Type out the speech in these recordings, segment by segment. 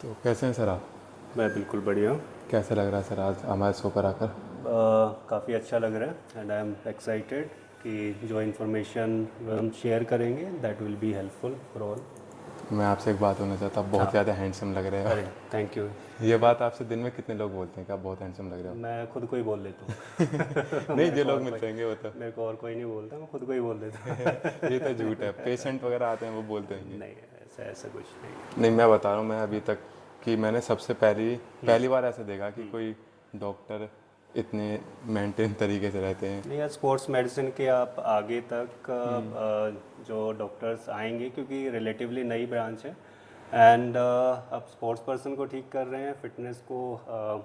तो कैसे हैं सर आप? मैं बिल्कुल बढ़िया हूँ। कैसा लग रहा है सर आज हमारे शो पर आकर? काफ़ी अच्छा लग रहा है एंड आई एम एक्साइटेड कि जो इन्फॉर्मेशन हम शेयर करेंगे that will be helpful for all. मैं आपसे एक बात होना चाहता हूँ, आप बहुत हाँ। ज़्यादा हैंडसम लग रहे अरे हो। Thank you. ये बात आपसे दिन में कितने लोग बोलते हैं कि आप बहुत हैंडसम लग रहे मैं खुद को ही बोल देता हो? हूँ। नहीं, जो लोग मिलते हैं वो तो। मेरे को और कोई नहीं बोलता, मैं खुद को ही बोल देता हूँ। ये तो झूठ है, पेशेंट वगैरह आते हैं वो बोलते हैं ये। नहीं, ऐसा ऐसा कुछ नहीं नहीं, मैं बता रहा हूँ, मैं अभी तक कि मैंने सबसे पहली है। पहली बार ऐसा देखा कि कोई डॉक्टर इतने मेंटेन तरीके से रहते हैं। नहीं यार, स्पोर्ट्स मेडिसिन के आप आगे तक जो डॉक्टर्स आएंगे, क्योंकि रिलेटिवली नई ब्रांच है एंड आप स्पोर्ट्स पर्सन को ठीक कर रहे हैं, फिटनेस को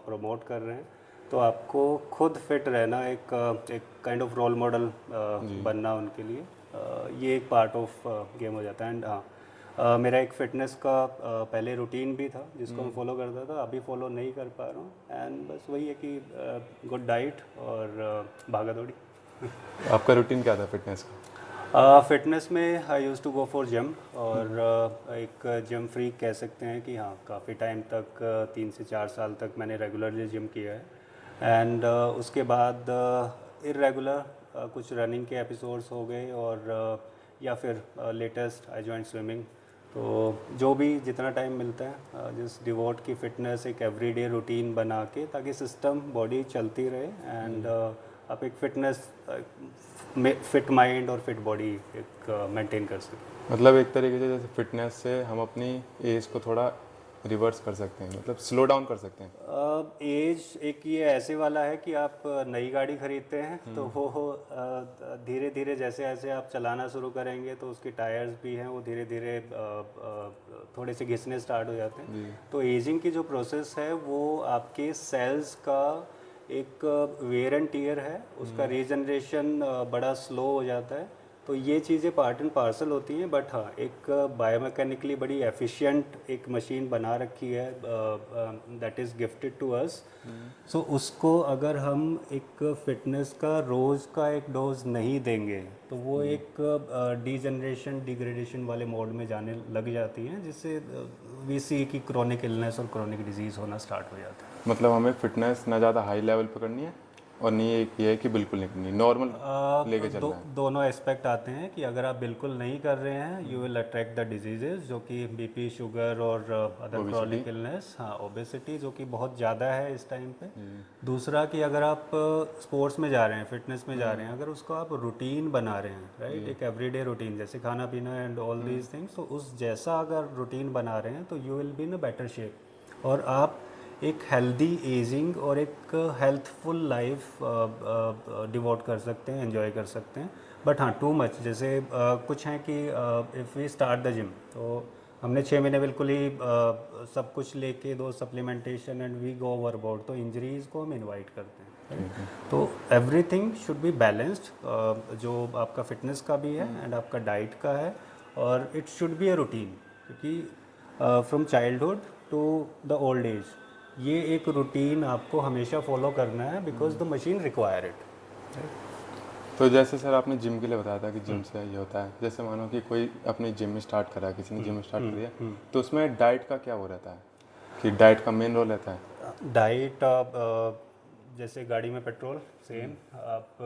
प्रमोट कर रहे हैं, तो आपको खुद फिट रहना एक काइंड ऑफ रोल मॉडल जी। बनना उनके लिए ये एक पार्ट ऑफ गेम हो जाता है। एंड हाँ, मेरा एक फ़िटनेस का पहले रूटीन भी था जिसको मैं फॉलो करता था, अभी फॉलो नहीं कर पा रहा हूँ एंड बस वही है कि गुड डाइट और भागा दौड़ी। आपका रूटीन क्या था फिटनेस का? फिटनेस में I use to go for gym और एक जिम फ्रीक कह सकते हैं कि हाँ, काफ़ी टाइम तक 3 से 4 साल तक मैंने रेगुलरली जिम किया है एंड उसके बाद इरेगुलर कुछ रनिंग के एपिसोड्स हो गए और या फिर लेटेस्ट आई जॉइंट स्विमिंग। तो जो भी जितना टाइम मिलता है जिस डिवोट की फ़िटनेस एक एवरीडे रूटीन बना के, ताकि सिस्टम बॉडी चलती रहे एंड आप एक फिटनेस फिट माइंड और फिट बॉडी एक मेंटेन कर सकें। मतलब एक तरीके से जैसे फिटनेस से हम अपनी एज को थोड़ा रिवर्स कर सकते हैं, मतलब स्लो डाउन कर सकते हैं। एज एक ये ऐसे वाला है कि आप नई गाड़ी खरीदते हैं तो वो धीरे धीरे जैसे जैसे आप चलाना शुरू करेंगे तो उसके टायर्स भी हैं वो धीरे धीरे थोड़े से घिसने स्टार्ट हो जाते हैं। जी। तो एजिंग की जो प्रोसेस है वो आपके सेल्स का एक वेयर एंड टीयर है, उसका रीजनरेशन बड़ा स्लो हो जाता है। तो ये चीज़ें पार्ट एंड पार्सल होती हैं, बट हाँ, एक बायोमैकेनिकली बड़ी एफिशिएंट एक मशीन बना रखी है that is gifted to us. So उसको अगर हम एक फिटनेस का रोज़ का एक डोज नहीं देंगे तो वो एक डीजनरेशन डिग्रेडेशन वाले मोड में जाने लग जाती हैं, जिससे वी सी की क्रोनिक इलनेस और क्रोनिक डिजीज़ होना स्टार्ट हो जाता है। मतलब हमें फिटनेस ना ज़्यादा हाई लेवल पे करनी है और नहीं एक ये है कि बिल्कुल नहीं करनी, नॉर्मल लेके चलना है। दोनों एस्पेक्ट आते हैं कि अगर आप बिल्कुल नहीं कर रहे हैं you will attract the diseases, जो कि बीपी, शुगर और अदर ओबेसिटी। क्रॉनिक इलनेस, हाँ ओबेसिटी जो कि बहुत ज़्यादा है इस टाइम पे। दूसरा कि अगर आप स्पोर्ट्स में जा रहे हैं, फिटनेस में जा रहे हैं, अगर उसको आप रूटीन बना रहे हैं, राइट, एक एवरीडे रूटीन जैसे खाना पीना एंड ऑल दीज थिंग्स, तो उस जैसा अगर रूटीन बना रहे हैं तो you will be in a better shape और आप एक हेल्दी एजिंग और एक हेल्थफुल लाइफ डिवोट कर सकते हैं, एंजॉय कर सकते हैं। बट हाँ, टू मच जैसे कुछ हैं कि if we start the gym तो हमने 6 महीने बिल्कुल ही सब कुछ लेके दो supplementation and we go overboard, तो इंजरीज़ को हम इनवाइट करते हैं, ठीक है। right? तो एवरीथिंग शुड बी बैलेंस्ड, जो आपका फिटनेस का भी है एंड आपका डाइट का है, और it should be a routine, क्योंकि from childhood to the old age ये एक रूटीन आपको हमेशा फॉलो करना है, because the machine require it. तो जैसे सर आपने जिम के लिए बताया था कि जिम से ये होता है, जैसे मानो कि कोई अपनी जिम स्टार्ट करा, किसी ने जिम स्टार्ट करी है, तो उसमें डाइट का क्या वो रहता है कि डाइट का मेन रोल रहता है? डाइट जैसे गाड़ी में पेट्रोल सेम, आप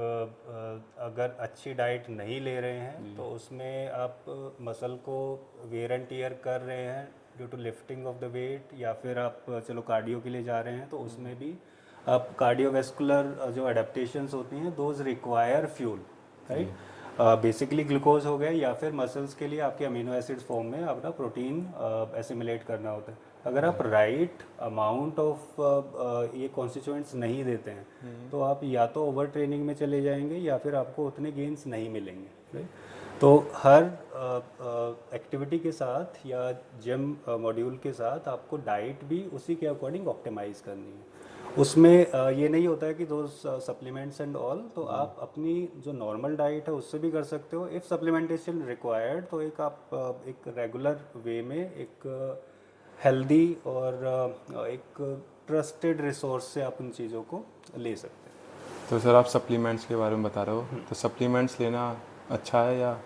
अगर अच्छी डाइट नहीं ले रहे हैं तो उसमें आप मसल को वेयर एंड टीयर कर रहे हैं due to lifting of the weight, या फिर आप चलो कार्डियो के लिए जा रहे हैं तो उसमें भी आप कार्डियोवेस्कुलर जो अडेप्टेशंस होती हैं those require fuel, right. Basically glucose हो गया, या फिर मसल्स के लिए आपके अमीनो एसिड्स फॉर्म में अपना प्रोटीन एसिमुलेट करना होता है। अगर आप राइट अमाउंट ऑफ ये कॉन्स्टिट्यूएंट्स नहीं देते हैं तो आप या तो ओवर ट्रेनिंग में चले जाएंगे या फिर आपको उतने गेंस नहीं मिलेंगे, राइट। तो हर एक्टिविटी के साथ या जिम मॉड्यूल के साथ आपको डाइट भी उसी के अकॉर्डिंग ऑप्टिमाइज़ करनी है। उसमें ये नहीं होता है कि दो सप्लीमेंट्स एंड ऑल, तो आप अपनी जो नॉर्मल डाइट है उससे भी कर सकते हो। इफ़ सप्लीमेंटेशन रिक्वायर्ड तो एक आप एक रेगुलर वे में एक हेल्दी और एक ट्रस्टेड रिसोर्स से आप उन चीज़ों को ले सकते हैं। तो सर आप सप्लीमेंट्स के बारे में बता रहे हो, तो सप्लीमेंट्स लेना अच्छा है या?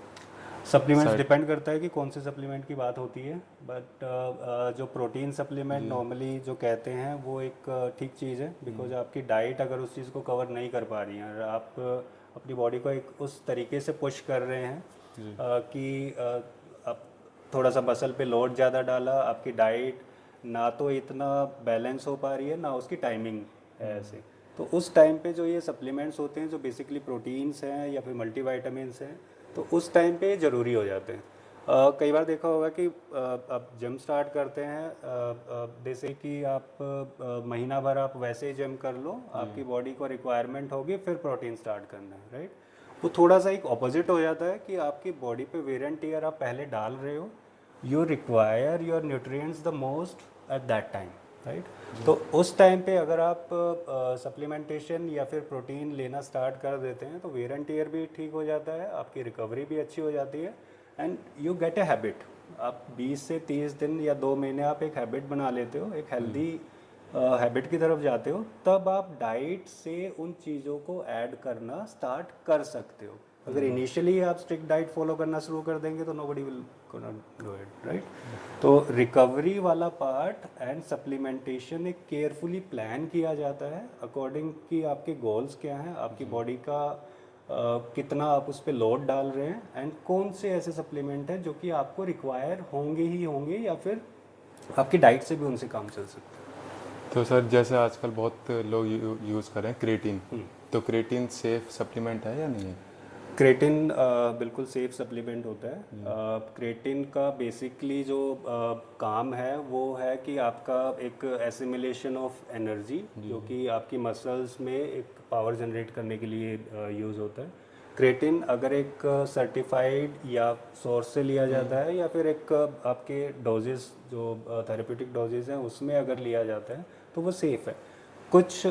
सप्लीमेंट्स डिपेंड करता है कि कौन से सप्लीमेंट की बात होती है, बट जो प्रोटीन सप्लीमेंट नॉर्मली जो कहते हैं वो एक ठीक चीज़ है, बिकॉज आपकी डाइट अगर उस चीज़ को कवर नहीं कर पा रही है और आप अपनी बॉडी को एक उस तरीके से पुश कर रहे हैं कि आप थोड़ा सा मसल पे लोड ज़्यादा डाला, आपकी डाइट ना तो इतना बैलेंस हो पा रही है ना उसकी टाइमिंग है ऐसे, तो उस टाइम पे जो ये सप्लीमेंट्स होते हैं जो बेसिकली प्रोटीन्स हैं या फिर मल्टीविटामिन्स हैं, तो उस टाइम पे ज़रूरी हो जाते हैं। कई बार देखा होगा कि आप जिम स्टार्ट करते हैं, जैसे कि आप महीना भर आप वैसे ही जिम कर लो, आपकी बॉडी को रिक्वायरमेंट होगी फिर प्रोटीन स्टार्ट करना है, राइट। वो थोड़ा सा एक ऑपोजिट हो जाता है कि आपकी बॉडी पे वेयर एंड टियर आप पहले डाल रहे हो, you require your nutrients the most eight that time, right. तो उस टाइम पे अगर आप सप्लीमेंटेशन या फिर प्रोटीन लेना स्टार्ट कर देते हैं तो वेयर एंड टियर भी ठीक हो जाता है, आपकी रिकवरी भी अच्छी हो जाती है and you get a habit. आप 20 से 30 दिन या 2 महीने आप एक हैबिट बना लेते हो, एक हेल्दी हैबिट की तरफ जाते हो, तब आप डाइट से उन चीज़ों को ऐड करना स्टार्ट कर सकते हो। अगर इनिशियली आप स्ट्रिक्ट डाइट फॉलो करना शुरू कर देंगे तो nobody will do it, right. तो रिकवरी वाला पार्ट एंड सप्लीमेंटेशन एक केयरफुली प्लान किया जाता है अकॉर्डिंग कि आपके गोल्स क्या हैं, आपकी बॉडी का कितना आप उस पर लोड डाल रहे हैं एंड कौन से ऐसे सप्लीमेंट हैं जो कि आपको रिक्वायर होंगे ही होंगे या फिर आपकी डाइट से भी उनसे काम चल सकता है। तो सर जैसे आजकल बहुत लोग यूज़ कर रहे हैं क्रिएटिन, तो क्रिएटिन सेफ सप्लीमेंट है या नहीं है? क्रिएटिन बिल्कुल सेफ सप्लीमेंट होता है। क्रिएटिन का बेसिकली जो काम है वो है कि आपका एक एसिमिलेशन ऑफ एनर्जी जो कि आपकी मसल्स में एक पावर जनरेट करने के लिए यूज़ होता है। क्रिएटिन अगर एक सर्टिफाइड या सोर्स से लिया जाता है या फिर एक आपके डोजेस जो थेरेप्यूटिक डोजेस हैं उसमें अगर लिया जाता है तो वो सेफ़ है। कुछ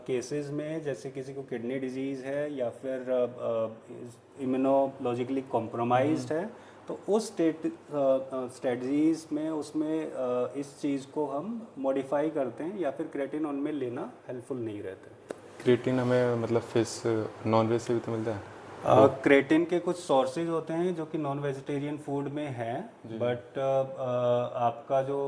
केसेस में जैसे किसी को किडनी डिजीज़ है या फिर इम्यूनोलॉजिकली कॉम्प्रोमाइज्ड है, तो उस स्ट्रेटजीज में उसमें इस चीज़ को हम मॉडिफाई करते हैं या फिर क्रिएटिन उनमें लेना हेल्पफुल नहीं रहता है। क्रिएटिन हमें मतलब फिश नॉन वेज से भी तो मिलता है? क्रिएटिन के कुछ सोर्सेज होते हैं जो कि नॉन वेजिटेरियन फूड में हैं, बट आपका जो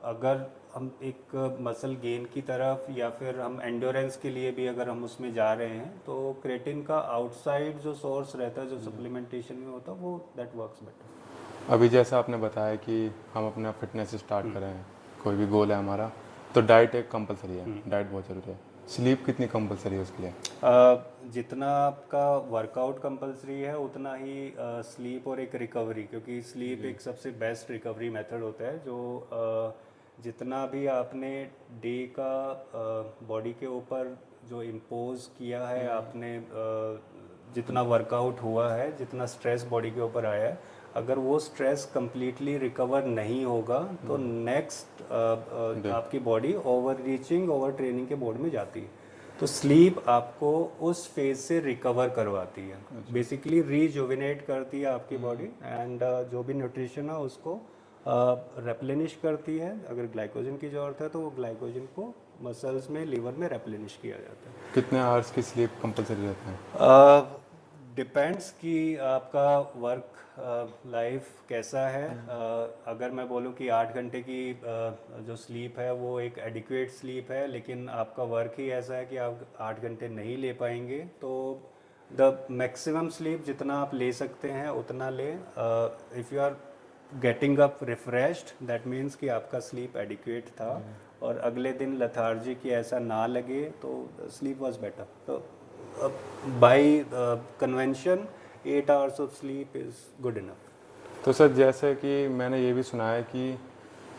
अगर हम एक मसल गेन की तरफ या फिर हम एंड्योरेंस के लिए भी अगर हम उसमें जा रहे हैं तो क्रिएटिन का आउटसाइड जो सोर्स रहता है जो सप्लीमेंटेशन में होता है वो दैट वर्क्स बेटर। अभी जैसा आपने बताया कि हम अपना फिटनेस स्टार्ट कर रहे हैं, कोई भी गोल है हमारा, तो डाइट एक कंपलसरी है, डाइट बहुत ज़रूरी है। स्लीप कितनी कंपलसरी है उसके लिए? जितना आपका वर्कआउट कंपलसरी है उतना ही स्लीप और एक रिकवरी, क्योंकि स्लीप एक सबसे बेस्ट रिकवरी मेथड होता है। जो जितना भी आपने डे का बॉडी के ऊपर जो इम्पोज किया है आपने, जितना वर्कआउट हुआ है, जितना स्ट्रेस बॉडी के ऊपर आया है, अगर वो स्ट्रेस कम्प्लीटली रिकवर नहीं होगा तो नेक्स्ट आपकी body over reaching over training के मोड में जाती है। तो स्लीप आपको उस फेज से रिकवर करवाती है, बेसिकली रीजुविनेट करती है आपकी बॉडी एंड जो भी न्यूट्रिशन है उसको रेप्लेनिश करती है। अगर ग्लाइकोजन की ज़रूरत है तो वो ग्लाइकोजन को मसल्स में, लीवर में रेप्लेनिश किया जाता है। कितने आवर्स की स्लीप कंपलसरी रहता है? डिपेंड्स कि आपका वर्क लाइफ कैसा है। अगर मैं बोलूँ कि 8 घंटे की जो स्लीप है वो एक एडिक्वेट स्लीप है, लेकिन आपका वर्क ही ऐसा है कि आप 8 घंटे नहीं ले पाएंगे, तो द मैक्सिमम स्लीप जितना आप ले सकते हैं उतना लें। If you are getting up refreshed that means कि आपका स्लीप एडिक्वेट था और अगले दिन लथार्जिक या ऐसा ना लगे तो स्लीप वाज बेटर। तो bye convention 8 hours of sleep is good enough. तो सर जैसे कि मैंने ये भी सुना है कि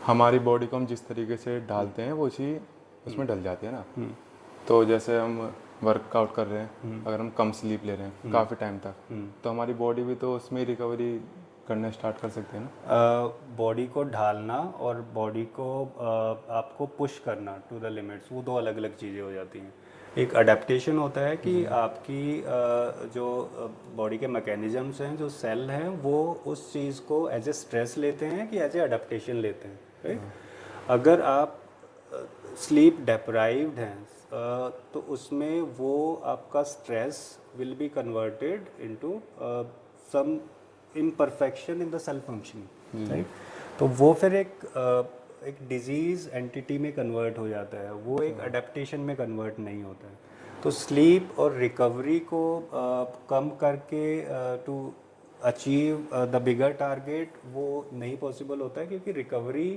हमारी बॉडी को हम जिस तरीके से डालते हैं वो चीज़ उसमें डल जाती है ना। तो जैसे हम वर्कआउट कर रहे हैं, अगर हम कम स्लीप ले रहे हैं काफ़ी टाइम तक, तो हमारी बॉडी भी तो उसमें रिकवरी करना स्टार्ट कर सकते हैं ना। बॉडी को ढालना और बॉडी को आपको पुश करना टू द लिमिट्स, वो दो अलग अलग चीज़ें हो जाती हैं। एक अडेप्टेशन होता है कि आपकी जो बॉडी के मैकेनिज़म्स हैं, जो सेल हैं, वो उस चीज़ को एज ए स्ट्रेस लेते हैं कि एज ए अडेप्टेशन लेते हैं, राइट। अगर आप स्लीप डेप्राइव्ड हैं तो उसमें वो आपका stress will be converted into some imperfection in the cell functioning, right. तो वो फिर एक डिजीज़ एंटिटी में कन्वर्ट हो जाता है, वो एक अडेप्टेशन में कन्वर्ट नहीं होता है। तो स्लीप और रिकवरी को कम करके to achieve the bigger target वो नहीं पॉसिबल होता है, क्योंकि रिकवरी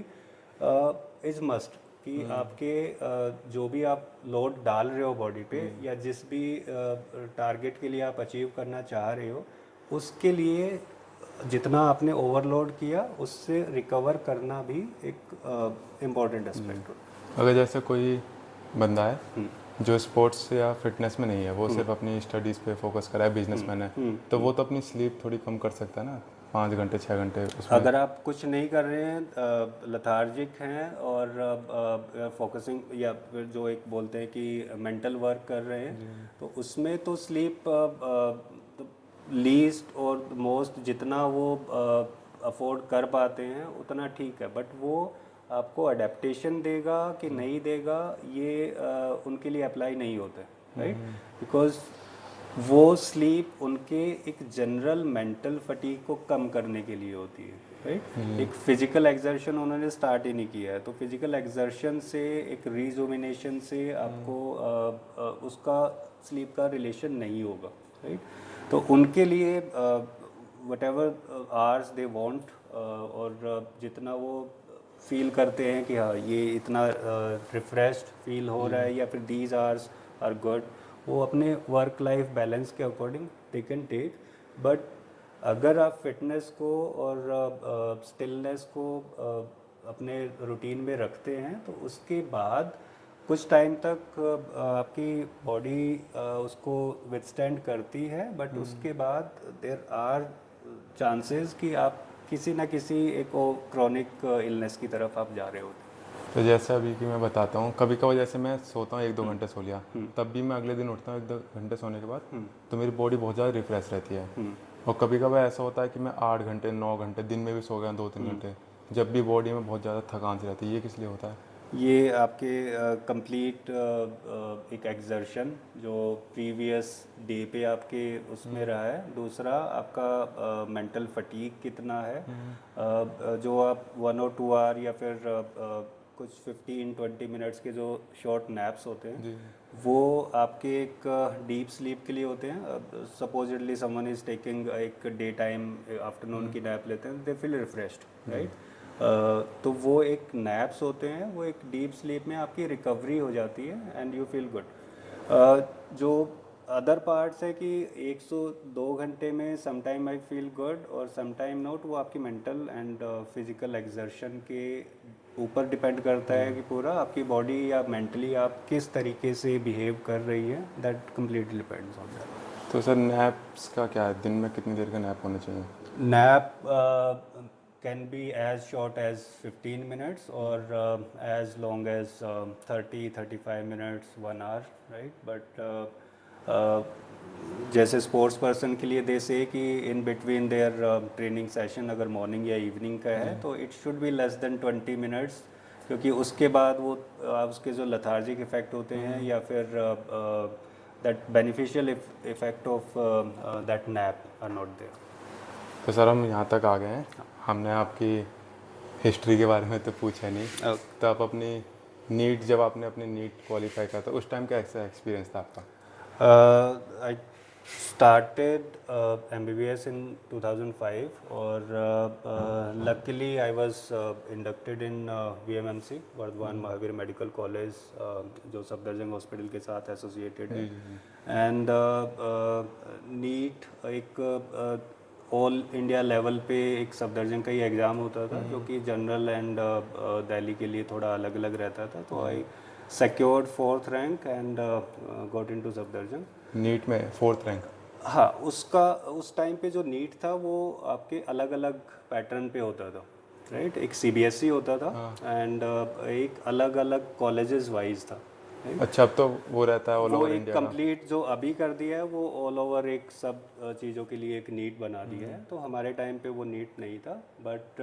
इज़ मस्ट कि आपके जो भी आप लोड डाल रहे हो बॉडी पे या जिस भी टारगेट के लिए आप अचीव करना चाह रहे हो, उसके लिए जितना आपने ओवरलोड किया उससे रिकवर करना भी एक इम्पॉर्टेंट एस्पेक्ट होता अगर जैसे कोई बंदा है जो स्पोर्ट्स या फिटनेस में नहीं है, वो सिर्फ अपनी स्टडीज़ पे फोकस करा है, बिजनेसमैन है, तो वो तो अपनी स्लीप थोड़ी कम कर सकता है ना, 5 घंटे 6 घंटे उसमें। अगर आप कुछ नहीं कर रहे हैं, लथार्जिक हैं और फोकसिंग या फिर जो एक बोलते हैं कि मेंटल वर्क कर रहे हैं, तो उसमें तो स्लीप लीस्ट और मोस्ट जितना वो अफोर्ड कर पाते हैं उतना ठीक है, बट वो आपको अडेप्टेशन देगा कि नहीं देगा ये उनके लिए अप्लाई नहीं होता है, राइट। बिकॉज वो स्लीप उनके एक जनरल मेंटल फटीग को कम करने के लिए होती है, राइट। एक फिजिकल एक्सर्शन उन्होंने स्टार्ट ही नहीं किया है, तो फिजिकल एक्सर्शन से एक रिजुमिनेशन से आपको उसका स्लीप का रिलेशन नहीं होगा, राइट। तो उनके लिए what ever hours they want और जितना वो फील करते हैं कि हाँ ये इतना रिफ्रेश्ड फील हो रहा है या फिर दीज आवर्स आर गुड, वो अपने वर्क लाइफ बैलेंस के according they can take. But अगर आप फिटनेस को और स्टिलनेस को अपने रूटीन में रखते हैं तो उसके बाद कुछ टाइम तक आपकी बॉडी उसको विथस्टैंड करती है, बट उसके बाद देयर आर चांसेस कि आप किसी ना किसी एक क्रॉनिक इलनेस की तरफ आप जा रहे होते हैं। तो जैसे अभी कि मैं बताता हूँ, कभी कभी जैसे मैं सोता हूँ 1-2 घंटे सो लिया, तब भी मैं अगले दिन उठता हूँ 1-2 घंटे सोने के बाद, तो मेरी बॉडी बहुत ज़्यादा रिफ्रेश रहती है। और कभी कभी ऐसा होता है कि मैं 8 घंटे 9 घंटे दिन में भी सो गया 2-3 घंटे, जब भी बॉडी में बहुत ज़्यादा थकान सी रहती है। ये किस लिए होता है? ये आपके कंप्लीट एक एक्सर्शन जो प्रीवियस डे पे आपके उसमें रहा है, दूसरा आपका मेंटल फटीग कितना है, जो आप 1 और 2 आवर या फिर कुछ 15-20 मिनट्स के जो शॉर्ट नैप्स होते हैं वो आपके एक डीप स्लीप के लिए होते हैं। सपोजिटली समवन इज टेकिंग एक डे टाइम आफ्टरनून की नैप लेते हैं, दे फील रिफ्रेश्ड, राइट। तो वो एक नैप्स होते हैं, वो एक डीप स्लीप में आपकी रिकवरी हो जाती है एंड यू फील गुड। जो अदर पार्ट्स है कि 102 घंटे में समटाइम आई फील गुड और समटाइम नॉट, वो आपकी मेंटल एंड फिजिकल एक्सर्शन के ऊपर डिपेंड करता है कि पूरा आपकी बॉडी या मेंटली आप किस तरीके से बिहेव कर रही है, that completely depends on that. तो सर नैप्स का क्या है, दिन में कितनी देर का नैप होना चाहिए? Nap can be as short as 15 minutes or as long as 30-35 minutes, 1 hour, right? But जैसे स्पोर्ट्स पर्सन के लिए दे से कि in between their training session अगर मॉर्निंग या इवनिंग का है तो it should be less than 20 minutes, क्योंकि उसके बाद वो उसके जो लथार्जिक इफेक्ट होते हैं या फिर that beneficial effect of that nap are not there. तो सर हम यहाँ तक आ गए हैं, हमने आपकी हिस्ट्री के बारे में तो पूछा नहीं। तो आप अपनी नीट, जब आपने अपनी नीट क्वालिफाई किया था उस टाइम का ऐसा एक्सपीरियंस था आपका? आई स्टार्टेड MBBS in 2005 और luckily I was inducted in VMMC Vardhman Mahavir medical college, जो सफदरजंग हॉस्पिटल के साथ एसोसिएटेड है। एंड नीट एक ऑल इंडिया लेवल पे एक सफदरजंग का ही एग्ज़ाम होता था, जो कि जनरल एंड दिल्ली के लिए थोड़ा अलग अलग रहता था। तो I secured 4th rank and got into Safdarjung. NEET में 4th रैंक? हाँ, उसका उस टाइम पे जो नीट था वो आपके अलग अलग पैटर्न पे होता था, राइट। एक CBSE होता था एंड एक अलग अलग कॉलेजेस वाइज था। अच्छा, अब तो वो रहता है ऑल वो ओवर एक इंडिया कंप्लीट जो अभी कर दिया है वो ऑल ओवर एक सब चीज़ों के लिए एक नीट बना दिया है। तो हमारे टाइम पे वो नीट नहीं था, बट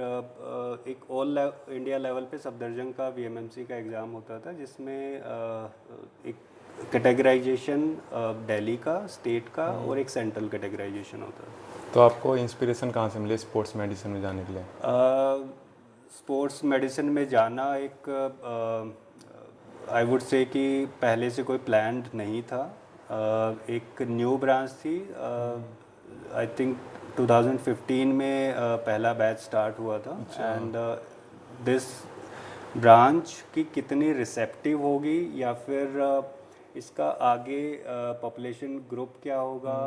एक ऑल इंडिया लेवल पे सफदरजंग का VMMC का एग्ज़ाम होता था, जिसमें एक कैटेगराइजेशन दिल्ली का, स्टेट का और एक सेंट्रल कैटेगराइजेशन होता है। तो आपको इंस्पिरेशन कहाँ से मिली स्पोर्ट्स मेडिसिन में जाने के लिए? स्पोर्ट्स मेडिसिन में जाना एक आई वुड से कि पहले से कोई प्लान नहीं था। एक न्यू ब्रांच थी। आई थिंक 2015 में पहला बैच स्टार्ट हुआ था। एंड दिस ब्रांच की कितनी रिसेप्टिव होगी या फिर इसका आगे पॉपुलेशन ग्रुप क्या होगा,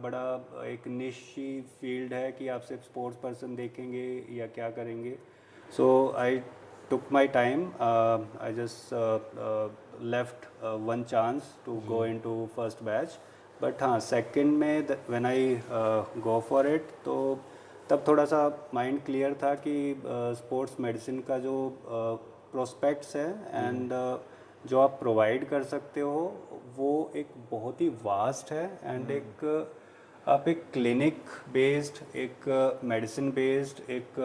बड़ा एक निशी फील्ड है कि आप सिर्फ स्पोर्ट्स पर्सन देखेंगे या क्या करेंगे। सो आई took my time. I just left one chance to go into first batch. But हाँ सेकंड में when I go for it तो तब थोड़ा सा माइंड क्लियर था कि स्पोर्ट्स मेडिसिन का जो प्रोस्पेक्ट्स है एंड जो आप प्रोवाइड कर सकते हो वो एक बहुत ही वास्ट है। एंड एक आप एक क्लिनिक बेस्ड, एक मेडिसिन बेस्ड, एक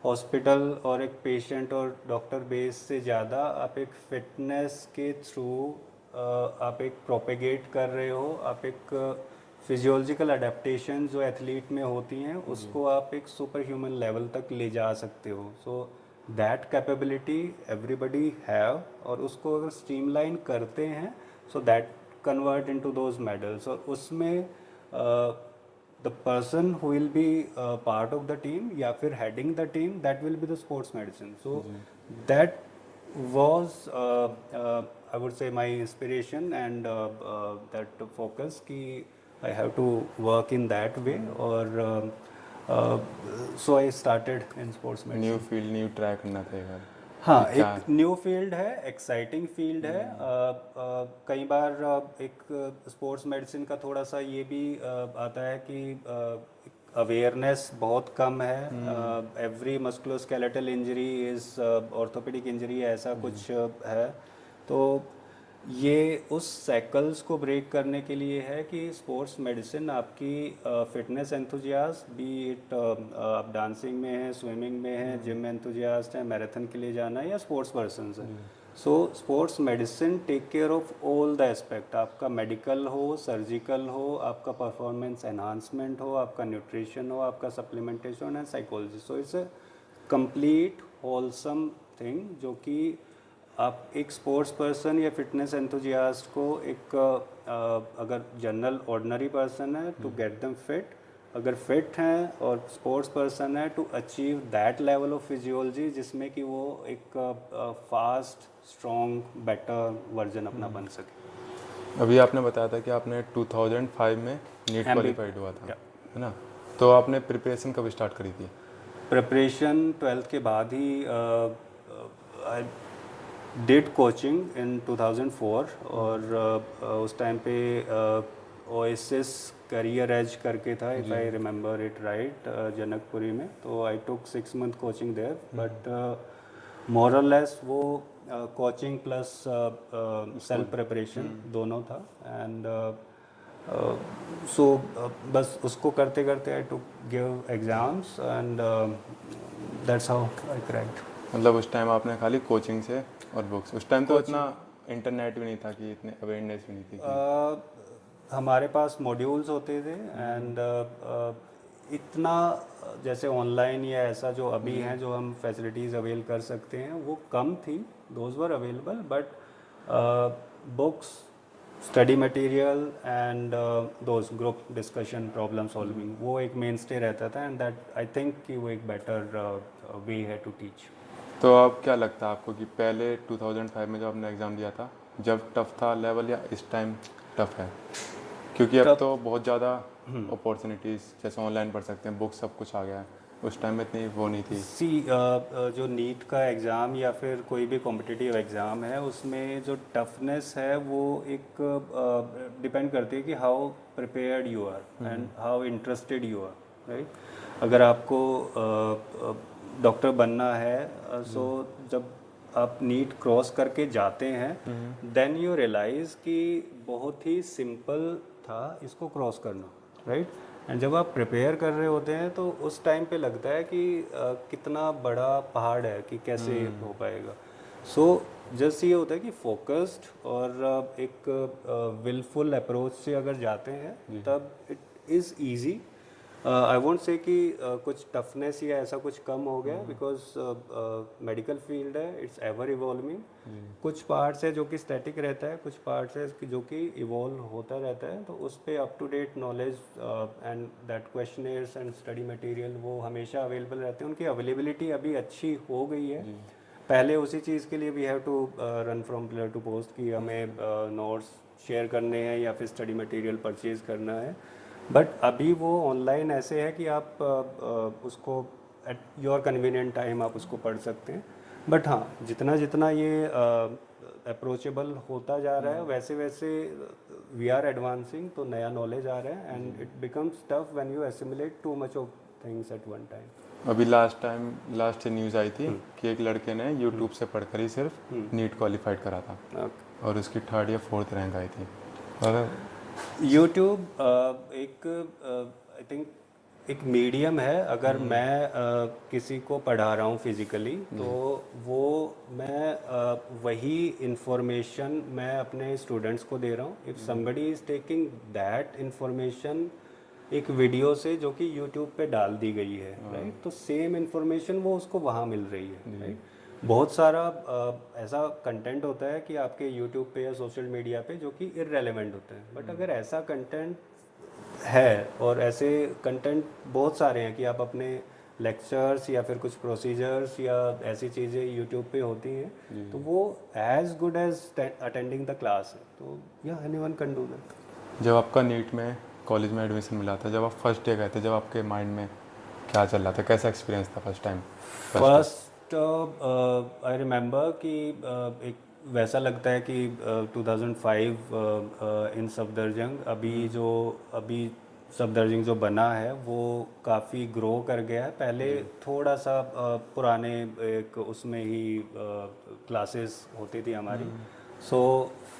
हॉस्पिटल और एक पेशेंट और डॉक्टर बेस से ज़्यादा आप एक फिटनेस के थ्रू आप एक प्रोपेगेट कर रहे हो, आप एक फिजियोलॉजिकल अडेप्टेशन जो एथलीट में होती हैं उसको आप एक सुपर ह्यूमन लेवल तक ले जा सकते हो। So that capability everybody have, और उसको अगर स्ट्रीमलाइन करते हैं so that convert into those medals. और उसमें the person who will be part of the team या फिर heading the team, that will be the sports medicine. So that was I would say my inspiration and that focus कि I have to work in that way। और so I started in sports medicine। New field new try करना था यार। हाँ, एक new field है, exciting field है। कई बार एक स्पोर्ट्स मेडिसिन का थोड़ा सा ये भी आता है कि अवेयरनेस बहुत कम है। Every musculoskeletal injury is orthopaedic injury, ऐसा कुछ है। तो ये उस साइकिल्स को ब्रेक करने के लिए है कि स्पोर्ट्स मेडिसिन आपकी फिटनेस एंथुजियास्ट, बी इट आप डांसिंग में है, स्विमिंग में है, जिम एंथुजियास्ट है, मैराथन के लिए जाना है या स्पोर्ट्स पर्सन है। So sports medicine take care of all the aspect. आपका मेडिकल हो, सर्जिकल हो, आपका परफॉर्मेंस एनहांसमेंट हो, आपका न्यूट्रिशन हो, आपका supplementation and psychology. So it's a complete wholesome thing जो कि आप एक स्पोर्ट्स पर्सन या फिटनेस एंथुजियास्ट को एक अगर जनरल ऑर्डिनरी पर्सन है टू गेट देम फिट, अगर फिट हैं और स्पोर्ट्स पर्सन है to achieve that level of physiology जिसमें कि वो एक फास्ट स्ट्रॉन्ग बेटर वर्जन अपना बन सके। अभी आपने बताया था कि आपने 2005 में नीट क्वालिफाइड हुआ था, है ना? तो आपने प्रिपरेशन कब स्टार्ट करी थी? प्रिपरेशन 12th के बाद ही डिड कोचिंग इन 2004। और उस टाइम पे ओएसिस करियर एज करके था, if I remember it right, Janakpuri में। तो I took 6 month coaching there, but more और लेस वो कोचिंग प्लस सेल्फ प्रिपरेशन दोनों था। एंड सो बस उसको करते करते I took give exams and that's how I cracked. मतलब उस टाइम आपने खाली कोचिंग से और बुक्स, उस टाइम तो इतना इंटरनेट भी नहीं था कि इतने अवेयरनेस भी नहीं थी हमारे पास मॉड्यूल्स होते थे एंड इतना जैसे ऑनलाइन या ऐसा जो अभी हैं जो हम फैसिलिटीज़ अवेल कर सकते हैं वो कम थी। Those were available, but books, study material and those group discussion, problem solving, वो एक मेन स्टे रहता था। एंड दैट आई थिंक कि वो एक बेटर वे है टू टीच। तो अब क्या लगता है आपको कि पहले 2005 में जब आपने एग्ज़ाम दिया था जब टफ था लेवल या इस टाइम टफ है? क्योंकि अब तो बहुत ज़्यादा अपॉर्चुनिटीज़, जैसे ऑनलाइन पढ़ सकते हैं, बुक्स, सब कुछ आ गया है। उस टाइम में इतनी वो नहीं थी। जो नीट का एग्ज़ाम या फिर कोई भी कॉम्पिटिटिव एग्ज़ाम है उसमें जो टफनेस है वो एक डिपेंड करती है कि how prepared you are and how interested you are, right. अगर आपको डॉक्टर बनना है सो जब आप नीट क्रॉस करके जाते हैं देन यू रियलाइज़ कि बहुत ही सिंपल था इसको क्रॉस करना, राइट। एंड जब आप प्रिपेयर कर रहे होते हैं तो उस टाइम पे लगता है कि कितना बड़ा पहाड़ है कि कैसे हो पाएगा। सो जस्ट ये होता है कि फोकस्ड और एक विलफुल अप्रोच से अगर जाते हैं तब it is easy. I won't say कि कुछ टफनेस या ऐसा कुछ कम हो गया, बिकॉज मेडिकल फील्ड है, इट्स एवर इवॉल्विंग। कुछ पार्ट्स है जो कि स्टैटिक रहता है, कुछ पार्ट्स है जो कि इवॉल्व होता रहता है, तो उस पर up to date knowledge and that questioners and study material वो हमेशा अवेलेबल रहते हैं। उनकी अवेलेबिलिटी अभी अच्छी हो गई है। पहले उसी चीज़ के लिए we have to run from pillar to post कि हमें नोट्स शेयर करने हैं या फिर स्टडी मटेरियल परचेज करना है, बट अभी वो ऑनलाइन ऐसे है कि आप उसको एट योर कन्वीनियंट टाइम आप उसको पढ़ सकते हैं। बट हाँ, जितना जितना ये अप्रोचेबल होता जा रहा है वैसे वैसे वी आर एडवांसिंग, तो नया नॉलेज आ रहा है and it becomes tough when you assimilate too much of things at one time. अभी लास्ट न्यूज़ आई थी कि एक लड़के ने यूट्यूब से पढ़कर ही सिर्फ नीट क्वालिफाइड करा था और उसकी 3rd या 4th रैंक आई थी। और यूट्यूब एक आई थिंक एक मीडियम है। अगर मैं किसी को पढ़ा रहा हूँ फिज़िकली, तो वो मैं वही इंफॉर्मेशन मैं अपने स्टूडेंट्स को दे रहा हूँ। If somebody is taking that information एक वीडियो से जो कि यूट्यूब पे डाल दी गई है, राइट, तो सेम इंफॉर्मेशन वो उसको वहाँ मिल रही है, राइट। बहुत सारा ऐसा कंटेंट होता है कि आपके यूट्यूब पे या सोशल मीडिया पे जो कि इररेलेवेंट होते हैं, बट अगर ऐसा कंटेंट है, और ऐसे कंटेंट बहुत सारे हैं कि आप अपने लेक्चर्स या फिर कुछ प्रोसीजर्स या ऐसी चीज़ें यूट्यूब पे होती हैं, तो वो as good as attending the class है। तो या एनीवन कैन डू दैट। जब आपका नीट में कॉलेज में एडमिशन मिला था, जब आप फर्स्ट डे गए थे, जब आपके माइंड में क्या चल रहा था, कैसा एक्सपीरियंस था first time? First I remember कि एक वैसा लगता है कि 2005 इन सफदरजंग अभी सफदरजंग जो बना है वो काफ़ी ग्रो कर गया है। पहले थोड़ा सा पुराने एक उसमें ही क्लासेस होती थी हमारी। सो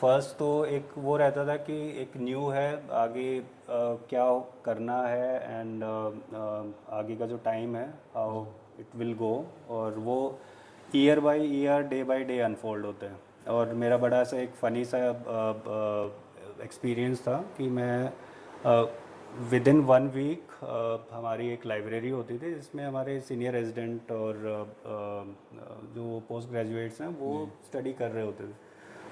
फर्स्ट तो एक वो रहता था कि एक न्यू है, आगे क्या करना है एंड आगे का जो टाइम है हाउ इट विल गो, और वो year by year day by day unfold होता है। और मेरा बड़ा सा एक फ़नी सा एक्सपीरियंस था कि मैं विद इन 1 वीक हमारी एक लाइब्रेरी होती थी जिसमें हमारे सीनियर रेजिडेंट और जो पोस्ट ग्रेजुएट्स हैं वो स्टडी कर रहे होते थे।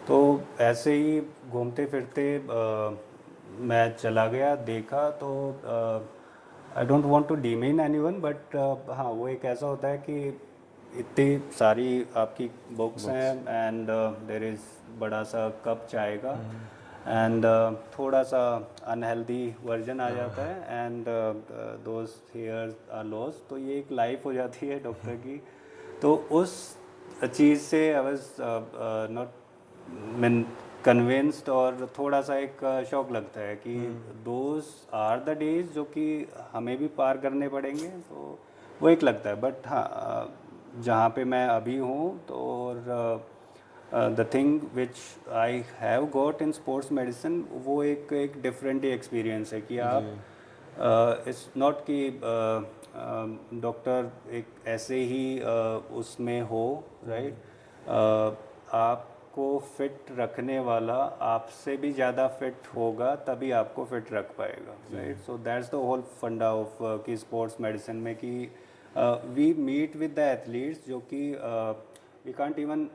तो ऐसे ही घूमते फिरते मैं चला गया, देखा, तो I don't want to demean anyone, but हाँ, वो एक ऐसा होता है कि इतनी सारी आपकी बुक्स हैं एंड देयर इज़ बड़ा सा कप चाय का एंड थोड़ा सा अनहेल्दी वर्जन आ जाता है and those hairs are loss. तो ये एक लाइफ हो जाती है डॉक्टर की। तो उस चीज़ से आई वाज नॉट मैं कन्विंस्ड, और थोड़ा सा एक शौक लगता है कि दोज आर द डेज जो कि हमें भी पार करने पड़ेंगे, तो वो एक लगता है। बट हाँ, जहाँ पे मैं अभी हूँ, तो और the thing which I have got in sports medicine, वो एक डिफरेंट ही एक्सपीरियंस है कि आप इट्स नॉट कि डॉक्टर एक ऐसे ही उसमें हो, राइट। आपको फिट रखने वाला आपसे भी ज़्यादा फिट होगा, तभी आपको फिट रख पाएगा, right. So that's the whole फंडा ऑफ कि स्पोर्ट्स मेडिसिन में कि we meet with the athletes जो कि वी कांट इवन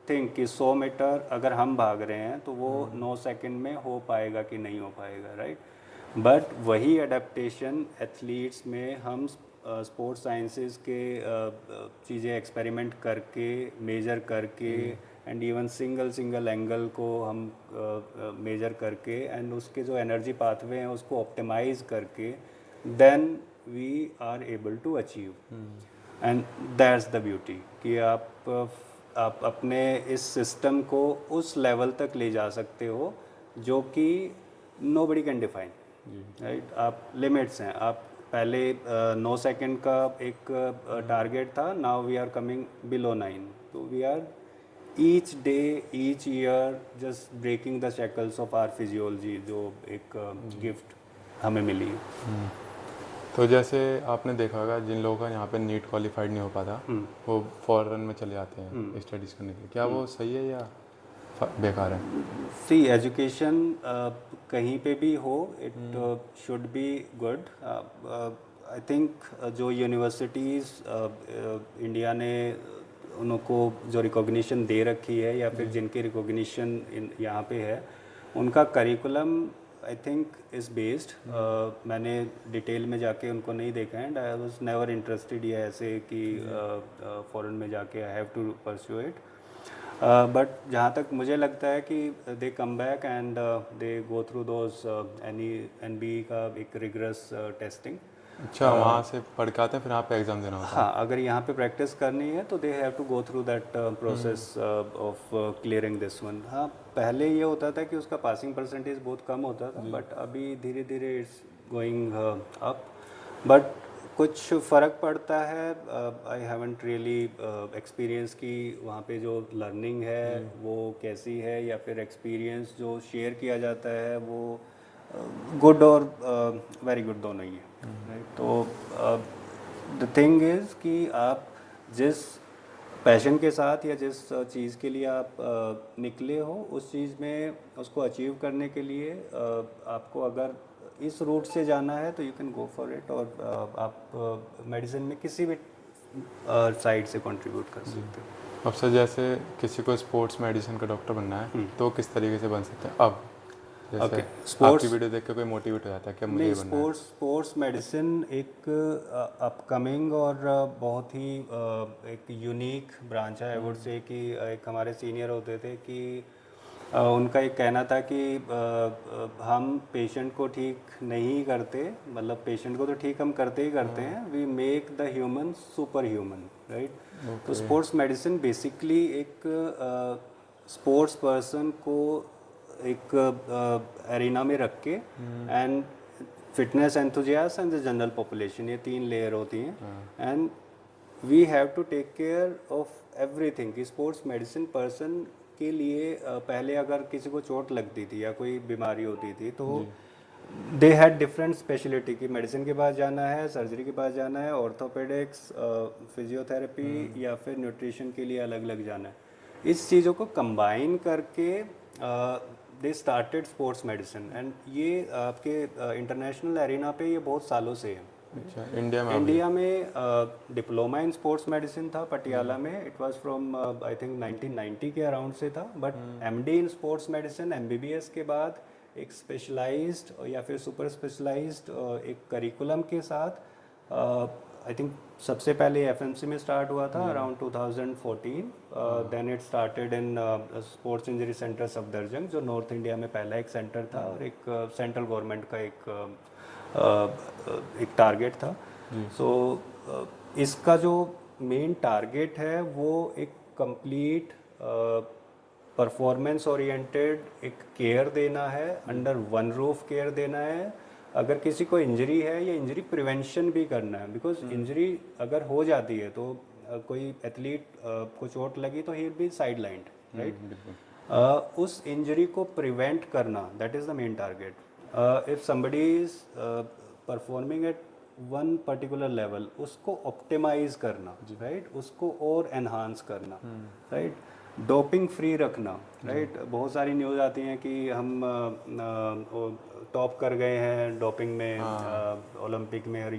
थिंक कि 100 मीटर अगर हम भाग रहे हैं तो वो 9 सेकंड में हो पाएगा कि नहीं हो पाएगा, राइट। बट वही अडेप्टेशन एथलीट्स में हम स्पोर्ट्स साइंसेस के चीज़ें एक्सपेरिमेंट करके, मेजर करके एंड इवन सिंगल एंगल को हम मेजर करके एंड उसके जो एनर्जी पाथवे हैं उसको ऑप्टिमाइज करके, then we are able to achieve. And that's the beauty कि आप अपने इस सिस्टम को उस लेवल तक ले जा सकते हो जो कि नोबडी कैन डिफाइन, राइट। आप लिमिट्स हैं, आप पहले 9 सेकंड का एक टारगेट था, now we are coming below 9। तो we are each day each year just breaking the shackles of our physiology, जो एक गिफ्ट हमें मिली है। तो जैसे आपने देखा होगा जिन लोगों का यहाँ पे नीट क्वालिफाइड नहीं हो पाता वो फॉरेन में चले जाते हैं स्टडीज़ करने के लिए, क्या वो सही है या बेकार है? सी एजुकेशन कहीं पे भी हो, it should be good. I think जो यूनिवर्सिटीज़ इंडिया ने उनको जो रिकॉग्निशन दे रखी है या फिर जिनकी रिकॉग्निशन यहाँ पे है, उनका curriculum I think is based, मैंने डिटेल में जाके उनको नहीं देखा and I was never interested ये ऐसे कि फॉरेन में जाके I have to pursue it. But जहाँ तक मुझे लगता है कि they come back and they go through those NBE का एक रिगरस टेस्टिंग। अच्छा, वहाँ से पढ़ के आते हैं फिर यहाँ पे एग्ज़ाम देना होता है? हाँ, अगर यहाँ पे प्रैक्टिस करनी है तो they have to go through that process of clearing this one. हाँ, पहले ये होता था कि उसका पासिंग परसेंटेज बहुत कम होता था, बट अभी धीरे धीरे इट्स गोइंग अप। बट कुछ फ़र्क पड़ता है। आई हैवंट रियली एक्सपीरियंस कि वहाँ पे जो लर्निंग है वो कैसी है, या फिर एक्सपीरियंस जो शेयर किया जाता है वो गुड और वेरी गुड दोनों ही है, राइट। तो द थिंग इज़ कि आप जिस पैशन के साथ या जिस चीज़ के लिए आप निकले हो, उस चीज़ में उसको अचीव करने के लिए आपको अगर इस रूट से जाना है तो you can go for it, और आप मेडिसिन में किसी भी साइड से कंट्रीब्यूट कर सकते हो। अब सर जैसे किसी को स्पोर्ट्स मेडिसिन का डॉक्टर बनना है तो किस तरीके से बन सकते हैं? अब जैसे Okay, आपकी वीडियो देख के कोई मोटिवेट हो जाता है कि अब मुझे नहीं, ये बनना है? स्पोर्ट्स मेडिसिन एक अपकमिंग और बहुत ही एक यूनिक ब्रांच है। आई वुड से कि एक हमारे सीनियर होते थे कि उनका एक कहना था कि हम पेशेंट को ठीक नहीं करते, मतलब पेशेंट को तो ठीक हम करते ही करते हैं, we make the human super human, right. तो स्पोर्ट्स मेडिसिन बेसिकली एक स्पोर्ट्स पर्सन को एक एरिना में रख के and fitness enthusiast and the general population, ये 3 लेयर होती हैं, and we have to take care of everything. कि स्पोर्ट्स मेडिसिन पर्सन के लिए पहले अगर किसी को चोट लगती थी या कोई बीमारी होती थी तो दे हैड डिफरेंट स्पेशलिटी, की मेडिसिन के पास जाना है, सर्जरी के पास जाना है, ऑर्थोपेडिक्स, फिजियोथेरेपी या फिर न्यूट्रिशन के लिए अलग अलग जाना है। इस चीज़ों को कंबाइन करके they started sports medicine, and ये आपके इंटरनेशनल एरिना पे ये बहुत सालों से है। अच्छा, इंडिया में डिप्लोमा इन स्पोर्ट्स मेडिसिन था पटियाला में, it was from I think 1990 के अराउंड से था, but MD in sports medicine MBBS के बाद एक स्पेशलाइज्ड या फिर सुपर स्पेशलाइज्ड एक करिकुलम के साथ आई थिंक सबसे पहले FMC में स्टार्ट हुआ था around 2014, then it started in sports injury centre Safdarjung, जो नॉर्थ इंडिया में पहला एक सेंटर था और एक सेंट्रल गवर्नमेंट का एक टारगेट था। सो इसका जो मेन टारगेट है वो एक कंप्लीट परफॉर्मेंस ओरिएंटेड एक केयर देना है, अंडर वन रूफ केयर देना है। अगर किसी को इंजरी है या इंजरी प्रिवेंशन भी करना है, बिकॉज इंजरी अगर हो जाती है तो कोई एथलीट को चोट लगी तो he will be side lined, right. उस इंजरी को प्रिवेंट करना, that is the main target. If somebody is performing at one particular level, उसको ऑप्टिमाइज करना, राइट, उसको और एनहांस करना, राइट, डोपिंग फ्री रखना, राइट। बहुत सारी न्यूज़ आती हैं कि हम टॉप कर गए हैं डोपिंग में, ओलंपिक में, और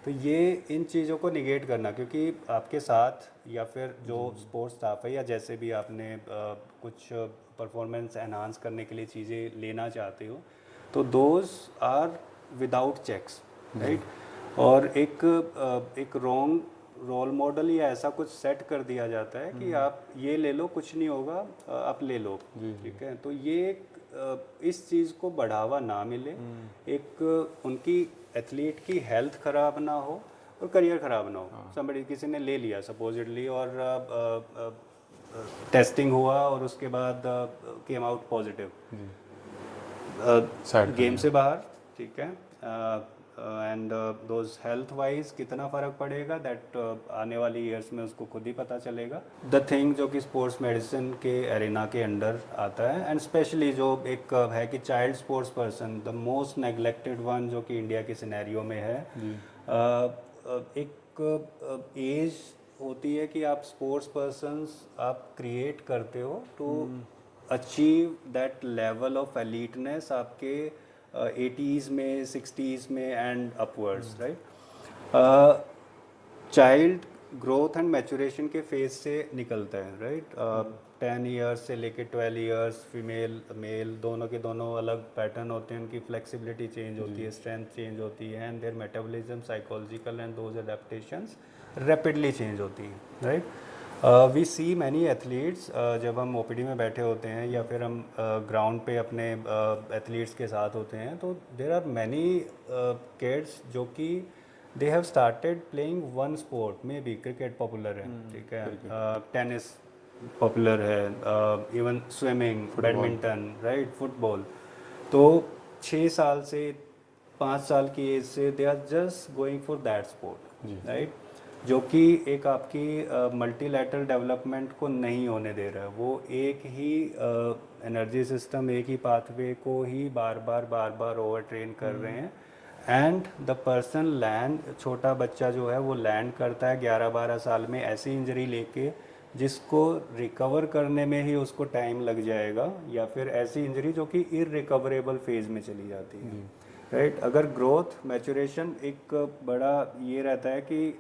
ये इन चीज़ों को निगेट करना, क्योंकि आपके साथ या फिर जो स्पोर्ट्स स्टाफ है या जैसे भी आपने कुछ परफॉर्मेंस एनहांस करने के लिए चीज़ें लेना चाहते हो, तो those are without checks, right. और एक रॉन्ग रोल मॉडल या ऐसा कुछ सेट कर दिया जाता है कि आप ये ले लो, कुछ नहीं होगा, आप ले लो, ठीक है। तो ये इस चीज़ को बढ़ावा ना मिले, एक उनकी एथलीट की हेल्थ ख़राब ना हो और करियर ख़राब ना हो। समबडी किसी ने ले लिया सपोजिटली और टेस्टिंग हुआ और उसके बाद केम आउट पॉजिटिव, गेम से बाहर, ठीक है, एंड दोज हेल्थ वाइज कितना फ़र्क पड़ेगा, दैट आने वाली ईयर्स में उसको खुद ही पता चलेगा। द थिंग जो कि स्पोर्ट्स मेडिसिन के एरिना के अंडर आता है, एंड स्पेशली जो एक है कि child sports person, the most neglected one, जो कि इंडिया के सिनेरियो में है। एक एज होती है कि आप स्पोर्ट्स पर्सन्स आप क्रिएट करते हो to achieve that level of eliteness आपके 80s में 60s में एंड upwards, right. Child growth and maturation के फेज से निकलता है, राइट। 10 ईयर्स से लेके 12 ईयर्स, फीमेल मेल दोनों के दोनों अलग पैटर्न होते हैं, उनकी फ्लेक्सिबिलिटी चेंज होती है, स्ट्रेंथ चेंज होती है, and their metabolism, psychological and those adaptations rapidly change होती हैं, right. We see many athletes, जब हम ओपीडी में बैठे होते हैं या फिर हम ग्राउंड पे अपने एथलीट्स के साथ होते हैं, तो देर आर मैनी किड्स जो कि they have started playing one sport, maybe cricket popular है, ठीक है, टेनिस पॉपुलर है, even swimming, badminton, right, football. तो 6 साल से 5 साल की एज से they are just going for that sport, right, जो कि एक आपकी मल्टीलैटरल डेवलपमेंट को नहीं होने दे रहा है। वो एक ही एनर्जी सिस्टम, एक ही पाथवे को ही बार बार ओवर ट्रेन कर रहे हैं, एंड द पर्सन लैंड, छोटा बच्चा जो है वो लैंड करता है 11-12 साल में ऐसी इंजरी लेके जिसको रिकवर करने में ही उसको टाइम लग जाएगा, या फिर ऐसी इंजरी जो कि इररिकवरेबल फेज में चली जाती है, राइट। अगर ग्रोथ मैचुरेशन एक बड़ा ये रहता है कि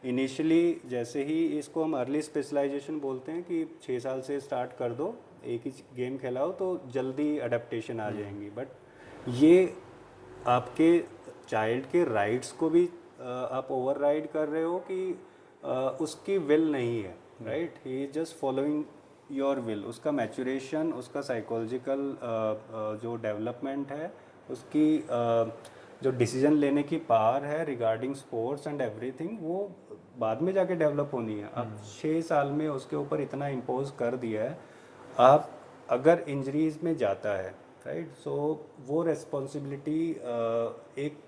इनिशियली जैसे ही इसको हम अर्ली स्पेशलाइजेशन बोलते हैं कि 6 साल से स्टार्ट कर दो, एक ही गेम खिलाओ तो जल्दी अडेप्टेशन आ जाएंगी, बट ये आपके चाइल्ड के राइट्स को भी आप ओवरराइड कर रहे हो कि उसकी विल नहीं है, right, he is just following your will. उसका मैचुरेशन, उसका साइकोलॉजिकल जो डेवलपमेंट है, उसकी जो डिसीजन लेने की पावर है रिगार्डिंग स्पोर्ट्स एंड एवरीथिंग, वो बाद में जाके डेवलप होनी है। अब 6 साल में उसके ऊपर इतना इम्पोज कर दिया है, आप अगर इंजरीज में जाता है, राइट, सो वो रेस्पॉन्सिबिलिटी एक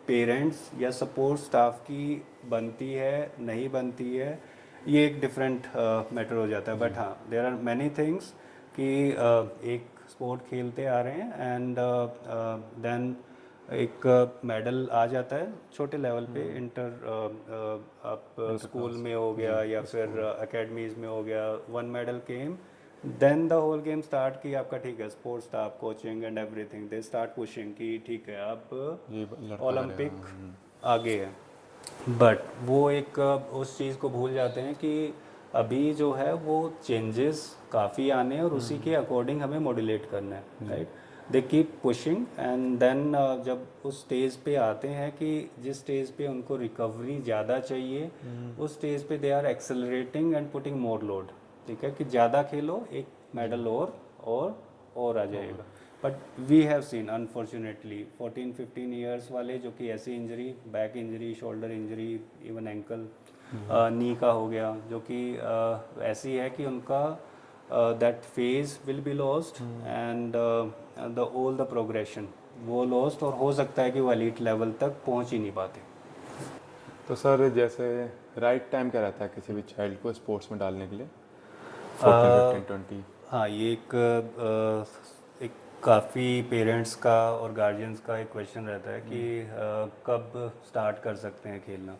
पेरेंट्स या सपोर्ट स्टाफ की बनती है, नहीं बनती है, ये एक डिफरेंट मैटर हो जाता है। बट हाँ, देयर आर मैनी थिंग्स कि एक स्पोर्ट खेलते आ रहे हैं एंड देन एक मेडल आ जाता है छोटे लेवल पे, आप स्कूल में हो गया या फिर एकेडमीज में हो गया, 1 medal came, then the whole game start की आपका, ठीक है, sports staff, coaching and everything, they start pushing कि ठीक है अब ओलंपिक आगे है। बट वो एक उस चीज़ को भूल जाते हैं कि अभी जो है वो चेंजेस काफ़ी आने हैं और उसी के अकॉर्डिंग हमें मॉड्यूलेट करना है, right. They keep pushing and then जब उस स्टेज पे आते हैं कि जिस स्टेज पे उनको रिकवरी ज़्यादा चाहिए, उस स्टेज पे they are accelerating and putting more load, ठीक है, कि ज़्यादा खेलो, एक मेडल और आ जाएगा। But we have seen unfortunately 14-15 years वाले जो कि ऐसी injury, back injury, shoulder injury, even ankle, knee का हो गया, जो कि ऐसी है कि उनका that phase will be lost and the all the progression वो लॉस्ट, और हो सकता है कि वो एलीट लेवल तक पहुंच ही नहीं पाते। तो सर जैसे राइट टाइम क्या रहता है किसी भी चाइल्ड को स्पोर्ट्स में डालने के लिए? 14, 15, 20? हाँ, ये एक काफ़ी पेरेंट्स का और गार्जियंस का एक क्वेश्चन रहता है कि कब स्टार्ट कर सकते हैं खेलना।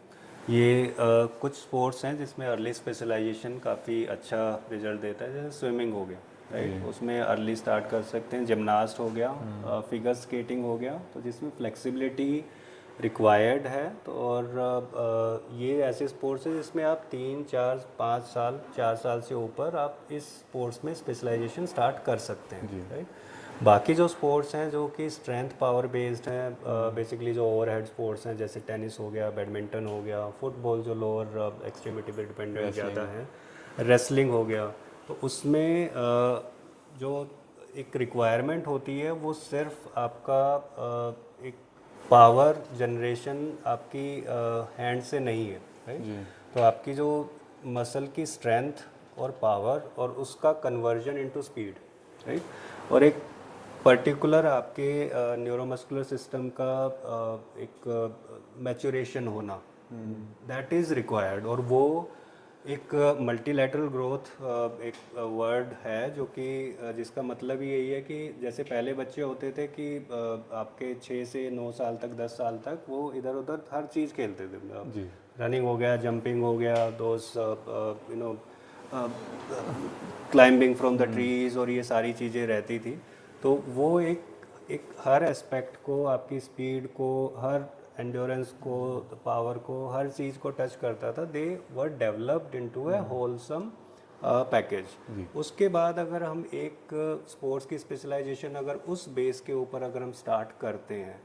ये कुछ स्पोर्ट्स हैं जिसमें अर्ली स्पेशलाइजेशन काफ़ी अच्छा रिजल्ट देता है, जैसे स्विमिंग हो गया, राइट, उसमें अर्ली स्टार्ट कर सकते हैं। जिमनास्ट हो गया, फिगर स्केटिंग हो गया, तो जिसमें फ्लेक्सिबिलिटी रिक्वायर्ड है, तो और ये ऐसे स्पोर्ट्स हैं जिसमें आप 3, 4, 5 साल, 4 साल से ऊपर आप इस स्पोर्ट्स में स्पेशलाइजेशन स्टार्ट कर सकते हैं, राइट। बाकी जो स्पोर्ट्स हैं जो कि स्ट्रेंथ पावर बेस्ड हैं, बेसिकली जो ओवरहेड स्पोर्ट्स हैं, जैसे टेनिस हो गया, बैडमिंटन हो गया, फुटबॉल जो लोअर एक्सट्रीमिटी पे डिपेंडेंट ज़्यादा है, रेसलिंग हो गया, तो उसमें जो एक रिक्वायरमेंट होती है वो सिर्फ आपका एक पावर जनरेशन आपकी हैंड से नहीं है, राइट। तो आपकी जो मसल की स्ट्रेंथ और पावर और उसका कन्वर्जन इनटू स्पीड, राइट, और एक पर्टिकुलर आपके न्यूरोमस्कुलर सिस्टम का एक मैचुरेशन होना, दैट इज़ रिक्वायर्ड। और वो एक मल्टीलैटरल ग्रोथ एक वर्ड है जो कि जिसका मतलब ही यही है कि जैसे पहले बच्चे होते थे कि आपके 6 से 9 साल तक, 10 साल तक वो इधर उधर हर चीज़ खेलते थे, रनिंग हो गया, जंपिंग हो गया, दोस्त क्लाइंबिंग फ्रॉम द ट्रीज और ये सारी चीज़ें रहती थी। तो वो एक एक हर एस्पेक्ट को, आपकी स्पीड को, हर एंड्योरेंस को, पावर को, हर चीज़ को टच करता था। They were developed into a wholesome package. उसके बाद अगर हम एक स्पोर्ट्स की स्पेशलाइजेशन अगर उस बेस के ऊपर अगर हम स्टार्ट करते हैं,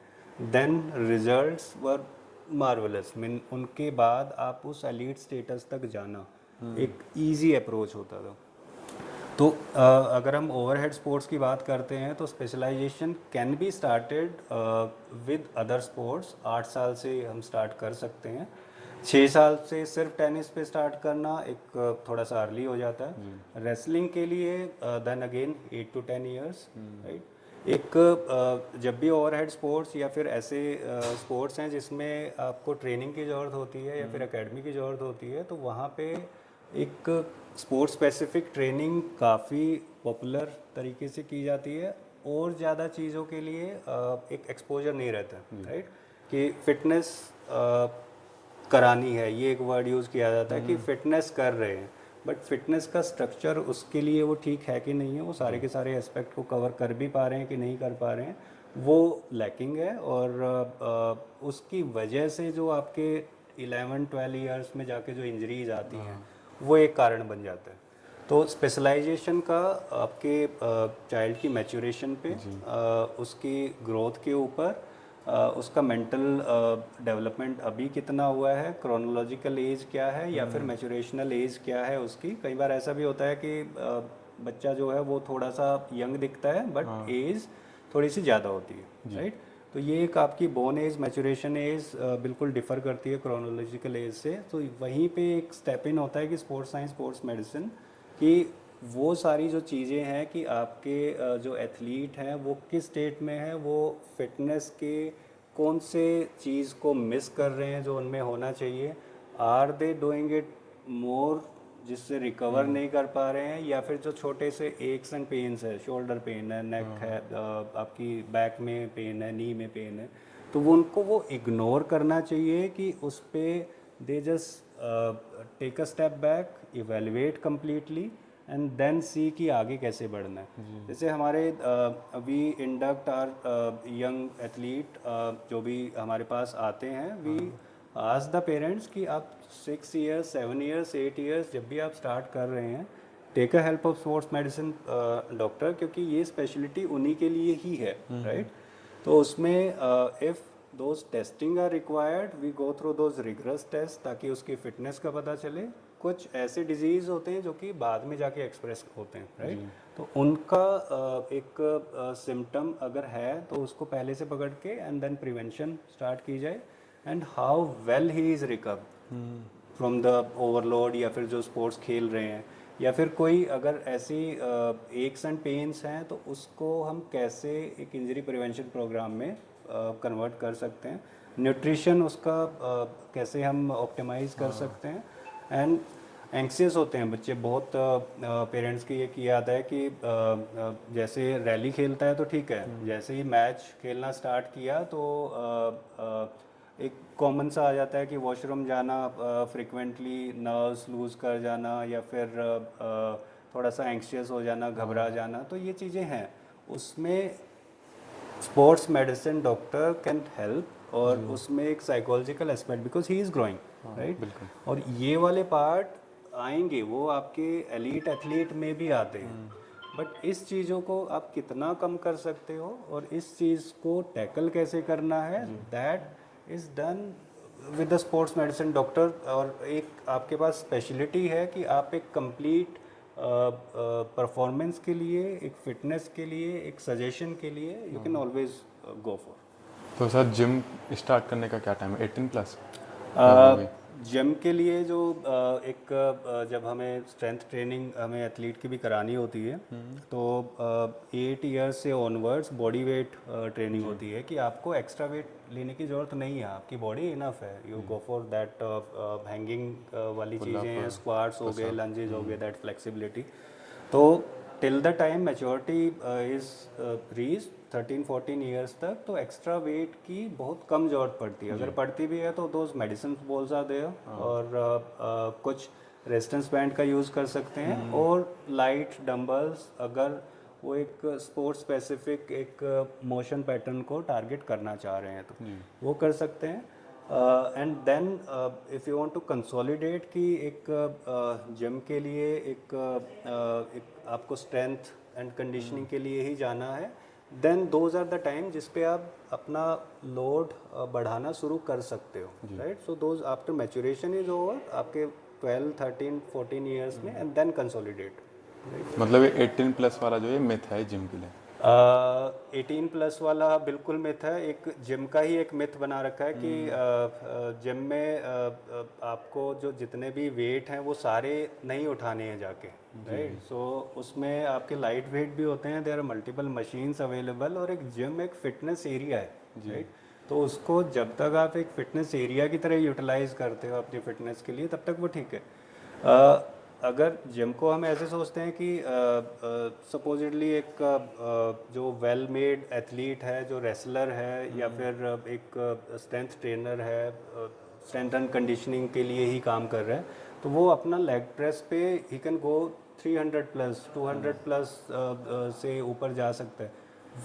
then results were marvellous. Mean उनके बाद आप उस एलीट स्टेटस तक जाना एक इजी अप्रोच होता था। तो अगर हम ओवरहेड स्पोर्ट्स की बात करते हैं तो specialisation can be started with other sports. 8 साल से हम स्टार्ट कर सकते हैं। 6 साल से सिर्फ टेनिस पे स्टार्ट करना एक थोड़ा सा अर्ली हो जाता है। रेसलिंग के लिए then again 8 to 10 years, right. एक जब भी ओवरहेड स्पोर्ट्स या फिर ऐसे स्पोर्ट्स हैं जिसमें आपको ट्रेनिंग की ज़रूरत होती है या फिर एकेडमी की ज़रूरत होती है, तो वहाँ पे एक स्पोर्ट्स स्पेसिफिक ट्रेनिंग काफ़ी पॉपुलर तरीके से की जाती है। और ज़्यादा चीज़ों के लिए एक एक्सपोजर नहीं रहता, राइट। कि फिटनेस करानी है, ये एक वर्ड यूज़ किया जाता है कि फिटनेस कर रहे हैं, बट फिटनेस का स्ट्रक्चर उसके लिए वो ठीक है कि नहीं है, वो सारे के सारे एस्पेक्ट को कवर कर भी पा रहे हैं कि नहीं कर पा रहे हैं, वो लैकिंग है। और उसकी वजह से जो आपके 11-12 ईयर्स में जाके जो इंजरीज आती हैं वो एक कारण बन जाता है। तो स्पेशलाइजेशन का आपके चाइल्ड की मैच्योरेशन पे, उसकी ग्रोथ के ऊपर, उसका मेंटल डेवलपमेंट अभी कितना हुआ है, क्रोनोलॉजिकल एज क्या है या फिर मैच्योरेशनल एज क्या है उसकी। कई बार ऐसा भी होता है कि बच्चा जो है वो थोड़ा सा यंग दिखता है बट एज थोड़ी सी ज़्यादा होती है, राइट। तो ये एक आपकी बोर्न एज, मैच्योरेशन एज बिल्कुल डिफ़र करती है क्रोनोलॉजिकल एज से। तो वहीं पे एक स्टेप इन होता है कि स्पोर्ट्स साइंस, स्पोर्ट्स मेडिसिन की वो सारी जो चीज़ें हैं कि आपके जो एथलीट हैं वो किस स्टेट में है, वो फिटनेस के कौन से चीज़ को मिस कर रहे हैं जो उनमें होना चाहिए, are they doing it more जिससे रिकवर नहीं कर पा रहे हैं, या फिर जो छोटे से एक्स एंड पेन्स है, शोल्डर पेन है, नेक है, आपकी बैक में पेन है, नी में पेन है, तो वो उनको वो इग्नोर करना चाहिए कि उस पर दे just take a step back, evaluate completely and then see कि आगे कैसे बढ़ना है। जैसे हमारे we induct our young athlete जो भी हमारे पास आते हैं, वी आज द पेरेंट्स कि आप 6 ईयर्स, 7 ईयर्स, 8 ईयर्स जब भी आप स्टार्ट कर रहे हैं, take a help of sports medicine doctor, क्योंकि ये स्पेशलिटी उन्हीं के लिए ही है, राइट। तो उसमें if those testing are required, we go through those rigorous test ताकि उसकी फिटनेस का पता चले। कुछ ऐसे डिजीज़ होते हैं जो कि बाद में जाके एक्सप्रेस होते हैं, राइट। तो उनका एक सिम्टम अगर है तो उसको पहले से पकड़ के एंड देन प्रिवेंशन स्टार्ट की जाए, and how well he is recover from the overload, या फिर जो स्पोर्ट्स खेल रहे हैं, या फिर कोई अगर ऐसी एक्स एंड पेन्स हैं तो उसको हम कैसे एक इंजरी प्रिवेंशन प्रोग्राम में कन्वर्ट कर सकते हैं, न्यूट्रिशन उसका कैसे हम ऑप्टिमाइज़ कर सकते हैं। एंड एंक्सियस होते हैं बच्चे बहुत, पेरेंट्स की ये किया आता है कि जैसे रैली खेलता है तो ठीक है, जैसे ही मैच खेलना स्टार्ट किया तो एक कॉमन सा आ जाता है कि वॉशरूम जाना, फ्रिक्वेंटली नर्व्स लूज़ कर जाना, या फिर थोड़ा सा एंक्शियस हो जाना, घबरा जाना। तो ये चीज़ें हैं, उसमें sports medicine doctor can help, और उसमें एक psychological aspect because he is growing, right. और ये वाले पार्ट आएंगे वो आपके एलीट एथलीट में भी आते हैं, बट इस चीज़ों को आप कितना कम कर सकते हो और इस चीज़ को टैकल कैसे करना है, that is done with the sports medicine doctor. और एक आपके पास स्पेशलिटी है कि आप एक कंप्लीट परफॉर्मेंस के लिए, एक फिटनेस के लिए, एक सजेशन के लिए you can always go for. तो सर जिम स्टार्ट करने का क्या टाइम है, 18+? जिम के लिए जो जब हमें स्ट्रेंथ ट्रेनिंग हमें एथलीट की भी करानी होती है, तो 8 ईयर्स से ऑनवर्ड्स बॉडी वेट ट्रेनिंग होती है कि आपको एक्स्ट्रा वेट लेने की ज़रूरत नहीं है, आपकी बॉडी इनफ है, you go for that hanging वाली चीज़ें हैं, स्क्वाट्स हो गए, लंजेस हो गए, दैट फ्लेक्सिबिलिटी। तो till the time maturity is reach 13-14 years तक, तो एक्स्ट्रा वेट की बहुत कम ज़रूरत पड़ती है। अगर पड़ती भी है तो those medicine balls are there, और कुछ रेजिस्टेंस बैंड का यूज़ कर सकते हैं, और लाइट डंबल्स अगर वो एक स्पोर्ट स्पेसिफिक एक मोशन पैटर्न को टारगेट करना चाह रहे हैं तो वो कर सकते हैं। And then if you want to consolidate कि एक जिम के लिए एक आपको स्ट्रेंथ एंड कंडीशनिंग के लिए ही जाना है, then those are the time जिस पे आप अपना लोड बढ़ाना शुरू कर सकते हो, right. So those after maturation is over आपके 12, 13, 14 ईयर्स में, एंड देन कंसोलिडेट। मतलब ये 18 प्लस वाला जो ये मिथ है जिम के लिए। 18 प्लस वाला बिल्कुल मिथ है, एक जिम का ही एक मिथ बना रखा है कि जिम में आपको जो जितने भी वेट हैं वो सारे नहीं उठाने हैं जाके, राइट। सो उसमें आपके लाइट वेट भी होते हैं, there are multiple machines available, और एक जिम एक फिटनेस एरिया है, राइट। तो उसको जब तक आप एक फिटनेस एरिया की तरह यूटिलाइज करते हो अपनी फिटनेस के लिए, तब तक वो ठीक है। अगर जिम को हम ऐसे सोचते हैं कि सपोजिटली एक जो वेल मेड एथलीट है, जो रेसलर है, या फिर एक स्ट्रेंथ ट्रेनर है, स्ट्रेंथ एंड कंडीशनिंग के लिए ही काम कर रहा है, तो वो अपना लेग प्रेस पे ही कैन गो 300 प्लस 200 प्लस से ऊपर जा सकता है।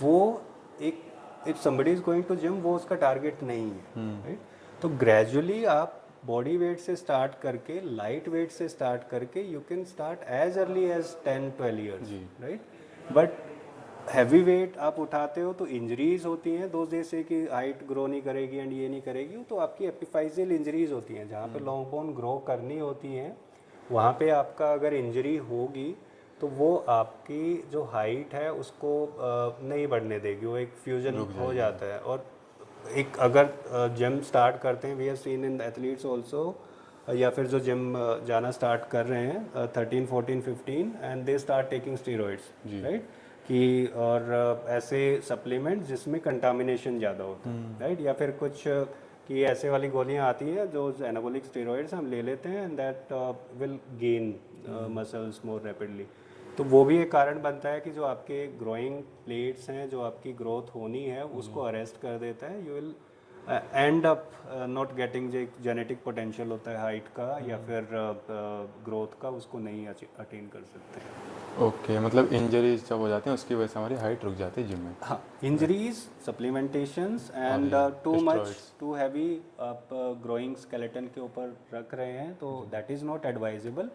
वो एक if somebody is going to gym, वो उसका टारगेट नहीं है, राइट। तो ग्रेजुअली आप बॉडी वेट से स्टार्ट करके, लाइट वेट से स्टार्ट करके, you can start as early age 10-12 years, right. But heavy weight आप उठाते हो तो इंजरीज होती हैं, दो जैसे कि हाइट ग्रो नहीं करेगी एंड ये नहीं करेगी, तो आपकी एपिफाइजियल इंजरीज होती हैं, जहाँ पे लॉन्ग बोन ग्रो करनी होती हैं, वहाँ पे आपका अगर इंजरी होगी तो वो आपकी जो हाइट है उसको नहीं बढ़ने देगी, वो एक फ्यूजन हो जाता है। और एक अगर जिम स्टार्ट करते हैं, we have seen in athletes also, या फिर जो जिम जाना स्टार्ट कर रहे हैं 13, 14, 15, and they start taking steroids, right, कि और ऐसे सप्लीमेंट जिसमें कंटामिनेशन ज़्यादा होता है, राइट, या फिर कुछ कि ऐसे वाली गोलियां आती हैं जो एनाबॉलिक स्टीरॉइड्स हम ले लेते हैं, and that will gain muscles more rapidly. तो वो भी एक कारण बनता है कि जो आपके ग्रोइंग प्लेट्स हैं, जो आपकी ग्रोथ होनी है, उसको अरेस्ट कर देता है। You will and up not getting जो जेनेटिक पोटेंशियल होता है हाइट का या फिर ग्रोथ का, उसको नहीं अटेन कर सकते। ओके, मतलब इंजरीज जब हो जाती हैं उसकी वजह से हमारी हाइट रुक जाती है जिम में। हाँ, injuries, supplementations and too much too heavy आप ग्रोइंग स्केलेटन के ऊपर रख रहे हैं, तो that is not advisable.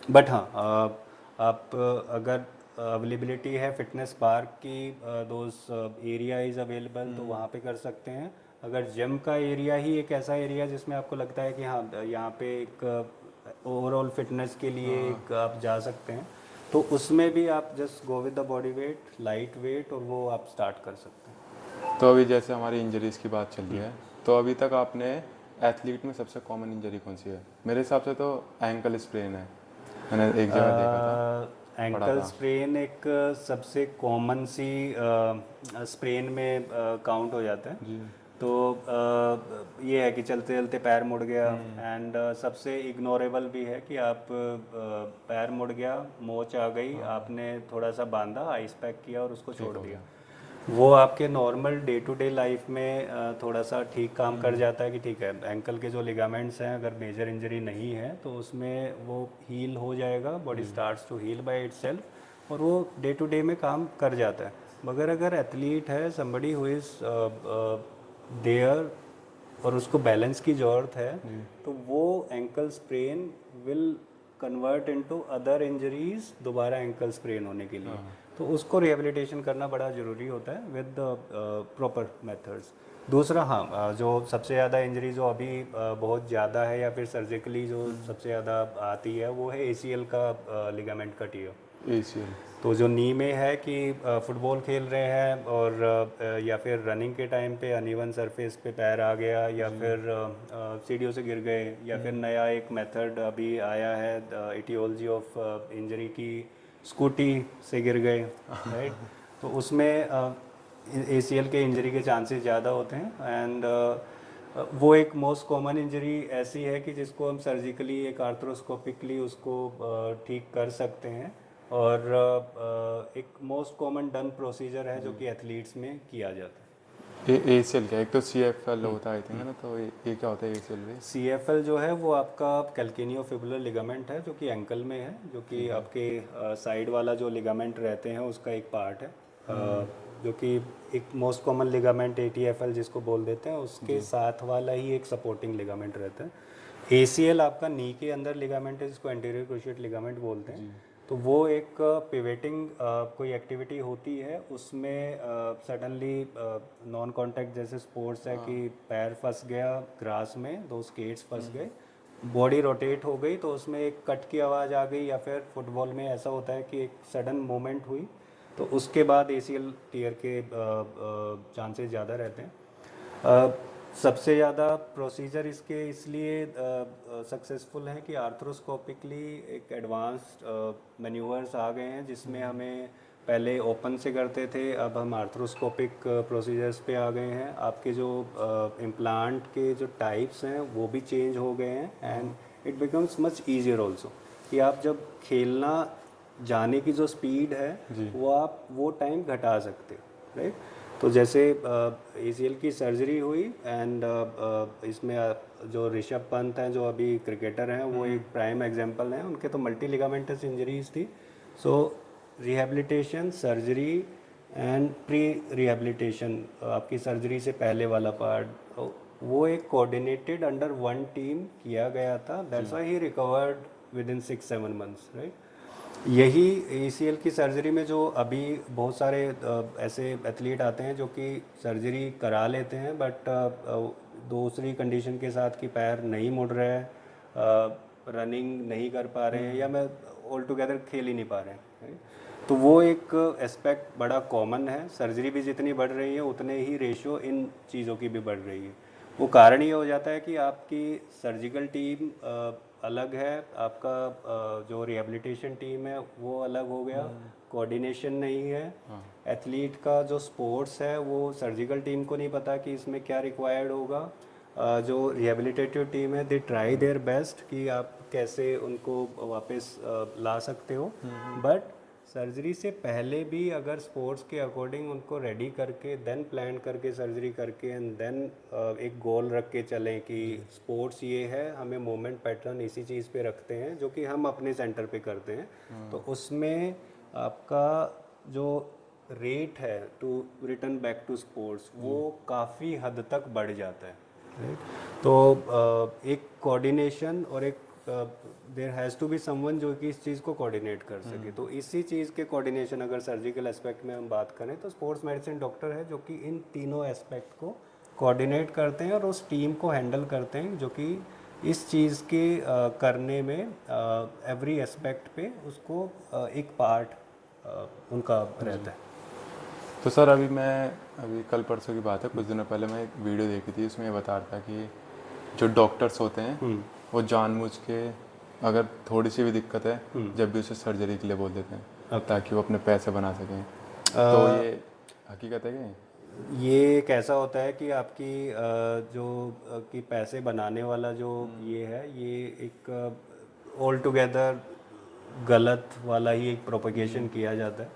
But हाँ, आप अगर अवेलेबिलिटी है फिटनेस पार्क की, दोज एरिया इज़ अवेलेबल, तो वहाँ पे कर सकते हैं। अगर जिम का एरिया ही एक ऐसा एरिया जिसमें आपको लगता है कि हाँ यहाँ पे एक ओवरऑल फिटनेस के लिए एक आप जा सकते हैं, तो उसमें भी आप just go with the body weight, light weight, और वो आप स्टार्ट कर सकते हैं। तो अभी जैसे हमारी इंजरीज की बात चल रही है, तो अभी तक आपने एथलीट में सबसे कॉमन इंजरी कौन सी है? मेरे हिसाब से तो एंकल स्प्रेन है, मैंने एक जगह देखा था। एंकल स्प्रेन एक सबसे कॉमन सी स्प्रेन में काउंट हो जाता है। तो ये है कि चलते चलते पैर मुड़ गया, एंड सबसे इग्नोरेबल भी है कि आप पैर मुड़ गया, मोच आ गई, आपने थोड़ा सा बांधा, आइस पैक किया और उसको छोड़ दिया। वो आपके normal day to day life में थोड़ा सा ठीक काम कर जाता है कि ठीक है, एंकल के जो लिगामेंट्स हैं, अगर मेजर इंजरी नहीं है तो उसमें वो हील हो जाएगा, body starts to heal by itself, और वो डे टू डे में काम कर जाता है। मगर अगर एथलीट है, समबडी हु इज़ देयर, और उसको बैलेंस की ज़रूरत है, तो वो ankle sprain will convert into other injuries दोबारा एंकल स्प्रेन होने के लिए। तो उसको रिहेबिलिटेशन करना बड़ा ज़रूरी होता है विद प्रॉपर मेथड्स। दूसरा, हाँ, जो सबसे ज़्यादा इंजरी जो अभी बहुत ज़्यादा है या फिर सर्जिकली जो सबसे ज़्यादा आती है, वो है ACL का लिगामेंट का टीयर। ACL तो जो नी में है कि फुटबॉल खेल रहे हैं और या फिर रनिंग के टाइम पे अनइवन सरफेस पे पैर आ गया, या फिर सीढ़ियों से गिर गए, या फिर नया एक मेथड अभी आया है एटियोलॉजी ऑफ इंजरी की, स्कूटी से गिर गए, राइट। तो उसमें ACL के इंजरी के चांसेस ज़्यादा होते हैं, एंड वो एक मोस्ट कॉमन इंजरी ऐसी है कि जिसको हम सर्जिकली, एक आर्थ्रोस्कोपिकली उसको ठीक कर सकते हैं, और एक मोस्ट कॉमन डन प्रोसीजर है जो कि एथलीट्स में किया जाता है। ACL क्या, एक तो CFL होता है आई थिंक है ना, तो ये क्या होता है ACL भी? CFL जो है वो आपका कैल्केनियोफिबुलर लिगामेंट है, जो कि एंकल में है, जो कि आपके साइड वाला जो लिगामेंट रहते हैं उसका एक पार्ट है, जो कि एक मोस्ट कॉमन लिगामेंट ATFL जिसको बोल देते हैं, उसके साथ वाला ही एक सपोर्टिंग लिगामेंट रहता है। ACL आपका नी के अंदर लिगामेंट है, जिसको एंटीरियर क्रूशिएट लिगामेंट बोलते हैं। तो वो एक पिवेटिंग कोई एक्टिविटी होती है, उसमें सडनली नॉन कांटेक्ट जैसे स्पोर्ट्स है कि पैर फंस गया ग्रास में, दो स्केट्स फंस गए, बॉडी रोटेट हो गई, तो उसमें एक कट की आवाज़ आ गई, या फिर फुटबॉल में ऐसा होता है कि एक सडन मूवमेंट हुई, तो उसके बाद ACL टीयर के चांसेस ज़्यादा रहते हैं। सबसे ज़्यादा प्रोसीजर इसके इसलिए सक्सेसफुल हैं कि आर्थ्रोस्कोपिकली एक एडवांस्ड मैन्यूवर्स आ गए हैं, जिसमें हमें पहले ओपन से करते थे, अब हम आर्थ्रोस्कोपिक प्रोसीजर्स पे आ गए हैं। आपके जो इम्प्लांट के जो टाइप्स हैं वो भी चेंज हो गए हैं, and it becomes much easier also, कि आप जब खेलना जाने की जो स्पीड है वो आप वो टाइम घटा सकते हो, राइट। तो जैसे ACL की सर्जरी हुई, एंड इसमें जो ऋषभ पंत हैं जो अभी क्रिकेटर हैं वो एक प्राइम एग्जांपल हैं, उनके तो मल्टी लिगामेंटस इंजरीज थी। So rehabilitation, surgery and pre rehabilitation, आपकी सर्जरी से पहले वाला पार्ट, वो एक कोऑर्डिनेटेड अंडर वन टीम किया गया था। That's why he recovered with in 6-7 months, right. यही ACL की सर्जरी में जो अभी बहुत सारे ऐसे एथलीट आते हैं जो कि सर्जरी करा लेते हैं, बट दूसरी कंडीशन के साथ कि पैर नहीं मुड़ रहे हैं, रनिंग नहीं कर पा रहे हैं, या मैं ऑल टुगेदर खेल ही नहीं पा रहे हैं, right? तो वो एक एस्पेक्ट बड़ा कॉमन है। सर्जरी भी जितनी बढ़ रही है उतने ही रेशियो इन चीज़ों की भी बढ़ रही है। वो कारण ये हो जाता है कि आपकी सर्जिकल टीम अलग है, आपका जो रिहेबिलिटेशन टीम है वो अलग हो गया, कोऑर्डिनेशन नहीं है, एथलीट का जो स्पोर्ट्स है वो सर्जिकल टीम को नहीं पता कि इसमें क्या रिक्वायर्ड होगा। जो रिहेबिलिटेटिव टीम है दे ट्राई देयर बेस्ट कि आप कैसे उनको वापस ला सकते हो, बट सर्जरी से पहले भी अगर स्पोर्ट्स के अकॉर्डिंग उनको रेडी करके देन प्लान करके सर्जरी करके एंड देन एक गोल रख के चलें कि स्पोर्ट्स ये है, हमें मूवमेंट पैटर्न इसी चीज़ पे रखते हैं जो कि हम अपने सेंटर पे करते हैं, तो उसमें आपका जो रेट है to return back to sports वो काफ़ी हद तक बढ़ जाता है, राइट। तो एक कोऑर्डिनेशन और एक there has to be someone जो कि इस चीज़ को कोऑर्डिनेट कर सके। तो इसी चीज़ के कोऑर्डिनेशन अगर सर्जिकल एस्पेक्ट में हम बात करें तो स्पोर्ट्स मेडिसिन डॉक्टर है जो कि इन तीनों एस्पेक्ट को कोऑर्डिनेट करते हैं और उस टीम को हैंडल करते हैं जो कि इस चीज़ के करने में एवरी एस्पेक्ट पे उसको एक पार्ट उनका रहता है। तो सर अभी कल परसों की बात है, कुछ दिनों पहले मैं एक वीडियो देखी थी, उसमें ये बता रहा था कि जो डॉक्टर्स होते हैं वो जानबूझ के अगर थोड़ी सी भी दिक्कत है जब भी उसे सर्जरी के लिए बोल देते हैं ताकि वो अपने पैसे बना सकें। तो ये हकीकत है क्या? ये एक ऐसा होता है कि आपकी जो कि पैसे बनाने वाला जो ये है, ये एक ऑल टुगेदर गलत वाला ही एक प्रोपगेशन किया जाता है,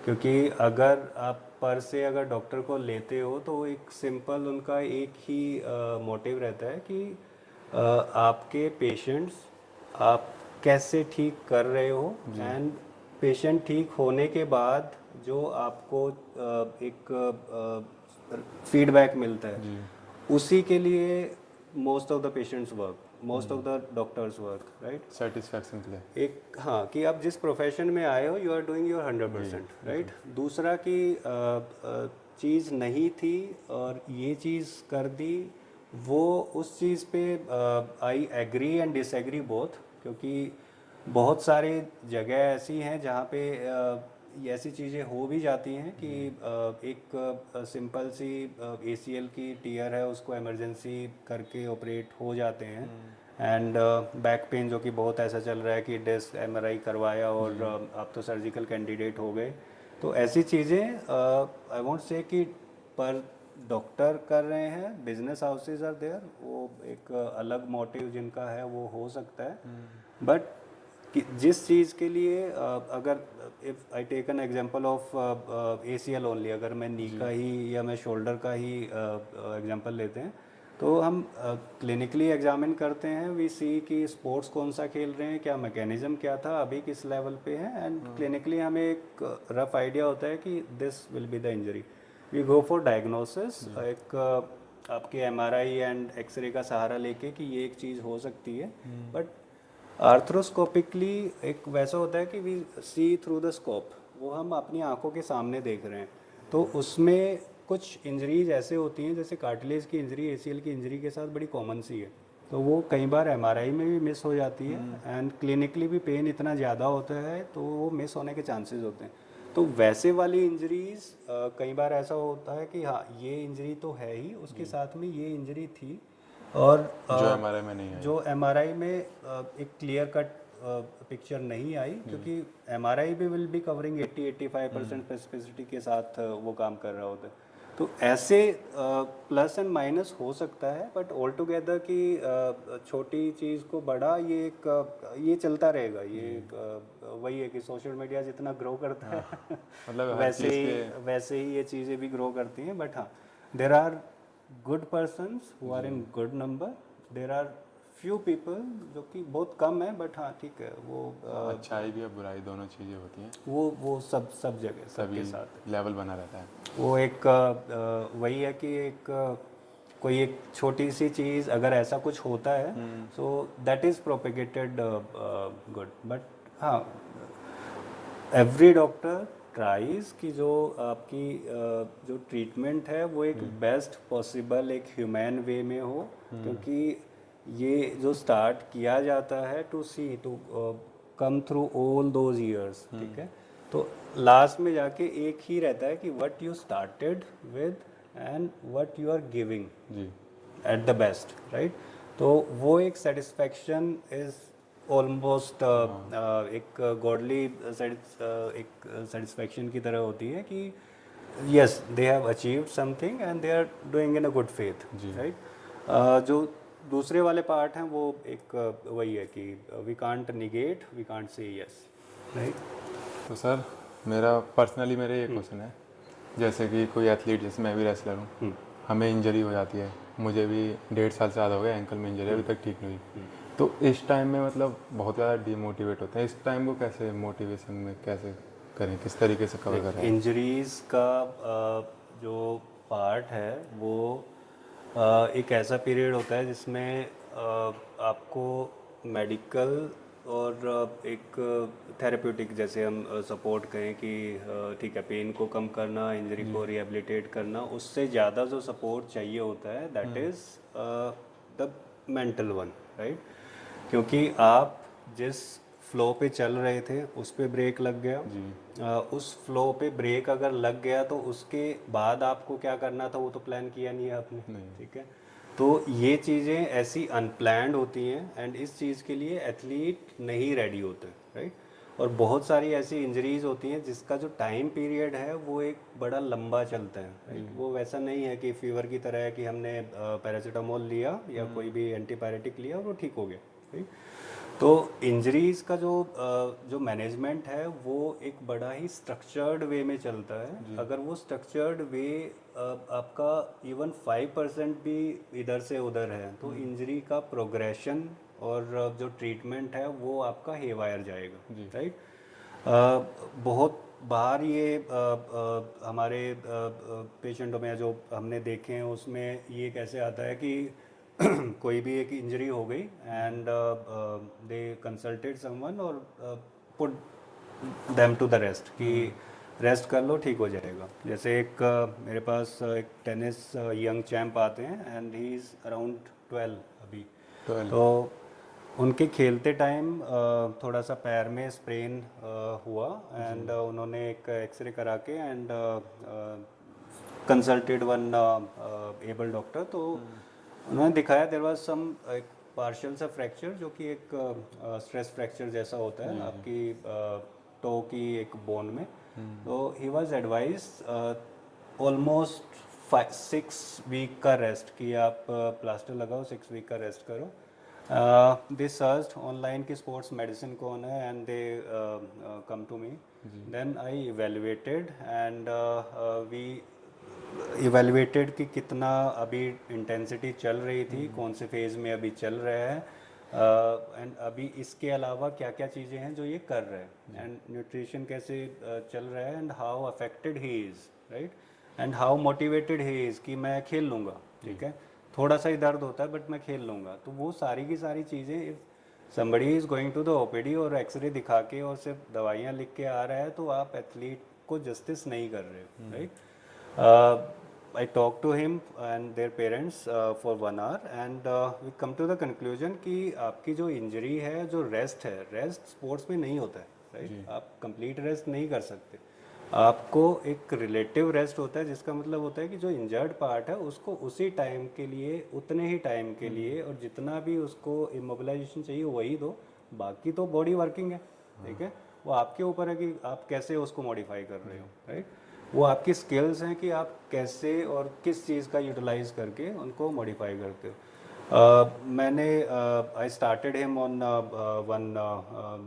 क्योंकि अगर आप पर से अगर डॉक्टर को लेते हो तो एक सिंपल उनका एक ही मोटिव रहता है कि आपके पेशेंट्स आप कैसे ठीक कर रहे हो, एंड पेशेंट ठीक होने के बाद जो आपको एक फीडबैक मिलता है उसी के लिए most of the patients work, most of the doctors work, right. Satisfaction के लिए एक हाँ कि आप जिस प्रोफेशन में आए हो you are doing your 100%, right. दूसरा कि चीज़ नहीं थी और ये चीज़ कर दी, वो उस चीज़ पे I agree and disagree both, क्योंकि बहुत सारे जगह ऐसी हैं जहाँ पे ये ऐसी चीज़ें हो भी जाती हैं कि एक सिंपल सी ACL की टीयर है उसको इमरजेंसी करके ऑपरेट हो जाते हैं, एंड बैक पेन जो कि बहुत ऐसा चल रहा है कि डिस्क MRI करवाया और आप तो सर्जिकल कैंडिडेट हो गए। तो ऐसी चीज़ें आई वोंट से कि पर डॉक्टर कर रहे हैं, बिजनेस हाउसेज आर देयर, वो एक अलग मोटिव जिनका है वो हो सकता है, बट कि जिस चीज़ के लिए अगर if I take an example of ACL only, अगर मैं नी का ही या मैं शोल्डर का ही एग्जांपल लेते हैं, तो हम क्लिनिकली एग्जामिन करते हैं, वी सी कि स्पोर्ट्स कौन सा खेल रहे हैं, क्या मैकेनिज्म क्या था, अभी किस लेवल पे है, एंड क्लिनिकली हमें एक रफ आइडिया होता है कि this will be the injury. We go for diagnosis, एक आपके MRI एंड एक्सरे का सहारा लेके कि ये एक चीज़ हो सकती है। बट आर्थ्रोस्कोपिकली एक वैसा होता है कि we see through the scope, वो हम अपनी आंखों के सामने देख रहे हैं, तो उसमें कुछ इंजरीज ऐसे होती हैं, जैसे कार्टिलेज की इंजरी ACL की इंजरी के साथ बड़ी कॉमन सी है, तो वो कई बार MRI में भी मिस हो जाती है, एंड क्लिनिकली भी पेन इतना ज़्यादा होता है तो वो मिस होने के चांसेस होते हैं। तो वैसे वाली इंजरीज कई बार ऐसा होता है कि हाँ ये इंजरी तो है ही, उसके साथ में ये इंजरी थी, और जो MRI में नहीं है। जो MRI में एक क्लियर कट पिक्चर नहीं आई, क्योंकि MRI भी विल बी कवरिंग 80-85% स्पेसिफिसिटी के साथ वो काम कर रहा होता है। तो ऐसे प्लस एंड माइनस हो सकता है, बट ऑल टुगेदर की छोटी चीज़ को बड़ा, ये एक ये चलता रहेगा। ये वही है कि सोशल मीडिया जितना ग्रो करता है मतलब वैसे ही ये चीज़ें भी ग्रो करती हैं। बट हाँ, there are good persons who are in good number, there are few people जो कि बहुत कम है, बट हाँ ठीक है, वो अच्छाई भी और बुराई दोनों चीज़ें होती हैं, वो सब जगह सबके साथ लेवल बना रहता है। वो एक वही है कि एक कोई एक छोटी सी चीज़ अगर ऐसा कुछ होता है, so that is propagated good. But हाँ, एवरी डॉक्टर ट्राइज कि जो आपकी जो ट्रीटमेंट है वो एक बेस्ट पॉसिबल एक ह्यूमैन वे में हो, क्योंकि ये जो स्टार्ट किया जाता है to come through all those years, ठीक है, तो लास्ट में जाके एक ही रहता है कि what you started with and what you are giving at the best, right. तो वो एक सेटिस्फैक्शन इज ऑलमोस्ट एक गॉडली एक सेटिस्फैक्शन की तरह होती है कि yes they have achieved something and they are doing in a good faith, right. जो दूसरे वाले पार्ट हैं वो एक वही है कि we can't negate, we can't say yes, right. तो सर मेरा पर्सनली मेरा ये क्वेश्चन है, जैसे कि कोई एथलीट, जैसे मैं भी रेसलर हूँ, हमें इंजरी हो जाती है, मुझे भी 1.5 साल से ज़्यादा हो गया, एंकल में इंजरी अभी तक ठीक नहीं हुई, तो इस टाइम में मतलब बहुत ज़्यादा डीमोटिवेट होते हैं, इस टाइम को कैसे मोटिवेशन में कैसे करें, किस तरीके से कवर करें? इंजरीज का जो पार्ट है वो एक ऐसा पीरियड होता है जिसमें आपको मेडिकल और एक थेरेप्यूटिक, जैसे हम सपोर्ट करें कि ठीक है पेन को कम करना, इंजरी को रिहेबिलिटेट करना, उससे ज़्यादा जो सपोर्ट चाहिए होता है that is the mental one, right. क्योंकि आप जिस फ्लो पे चल रहे थे उस पे ब्रेक लग गया, उस फ्लो पे ब्रेक अगर लग गया तो उसके बाद आपको क्या करना था वो तो प्लान किया नहीं है आपने, ठीक है। तो ये चीज़ें ऐसी अनप्लैंड होती हैं, एंड इस चीज़ के लिए एथलीट नहीं रेडी होते, राइट। और बहुत सारी ऐसी इंजरीज होती हैं जिसका जो टाइम पीरियड है वो एक बड़ा लंबा चलता है, राइट। वो वैसा नहीं है कि फीवर की तरह है कि हमने पैरासीटामोल लिया या कोई भी एंटीबायोटिक लिया और वो ठीक हो गया, राइट। तो इंजरीज का जो मैनेजमेंट है वो एक बड़ा ही स्ट्रक्चर्ड वे में चलता है। अगर वो स्ट्रक्चर्ड वे आपका इवन 5% भी इधर से उधर है तो इंजरी का प्रोग्रेशन और जो ट्रीटमेंट है वो आपका हेवायर जाएगा, राइट। बहुत बाहर ये हमारे पेशेंटों में जो हमने देखे हैं उसमें ये कैसे आता है कि कोई भी एक इंजरी हो गई एंड दे कंसल्टेड समवन और put them to the rest कि रेस्ट कर लो ठीक हो जाएगा। जैसे एक मेरे पास एक टेनिस यंग चैम्प आते हैं एंड ही इज़ अराउंड 12 अभी, तो उनके खेलते टाइम थोड़ा सा पैर में स्प्रेन हुआ एंड उन्होंने एक एक्सरे करा के and consulted one able doctor, तो उन्होंने दिखाया देयर वाज सम एक पार्शियल सा फ्रैक्चर जो कि एक स्ट्रेस फ्रैक्चर जैसा होता है आपकी टो की एक बोन में। तो he was advise almost 6 week का रेस्ट कि आप प्लास्टर लगाओ, 6 वीक का रेस्ट करो They searched online की sports medicine कौन है and they come to me. Then I evaluated and we evaluated कि कितना अभी intensity चल रही थी, कौन से phase में अभी चल रहा है, एंड अभी इसके अलावा क्या क्या चीज़ें हैं जो ये कर रहे हैं, एंड न्यूट्रिशन कैसे चल रहा है, and how affected he is, right, and how motivated he is कि मैं खेल लूँगा, ठीक है, थोड़ा सा ही दर्द होता है बट मैं खेल लूँगा। तो वो सारी की सारी चीज़ें, if somebody is going to the OPD और एक्सरे दिखा के और सिर्फ दवाइयाँ लिख के आ रहा है, तो आप एथलीट को जस्टिस नहीं कर रहे हो, right. I talked to him and their parents for 1 hour and we come to the conclusion कि आपकी जो इंजरी है, जो रेस्ट है, रेस्ट स्पोर्ट्स में नहीं होता है, राइट, आप कंप्लीट रेस्ट नहीं कर सकते, आपको एक रिलेटिव रेस्ट होता है, जिसका मतलब होता है कि जो इंजर्ड पार्ट है उसको उसी टाइम के लिए, उतने ही टाइम के लिए, और जितना भी उसको इमोबिलाइजेशन चाहिए वही दो, बाकी तो बॉडी वर्किंग है, ठीक है, वो आपके ऊपर है कि आप कैसे उसको मॉडिफाई कर रहे हो, राइट, वो आपकी स्किल्स हैं कि आप कैसे और किस चीज़ का यूटिलाइज करके उनको मॉडिफाई करते हो। मैंने I started him on one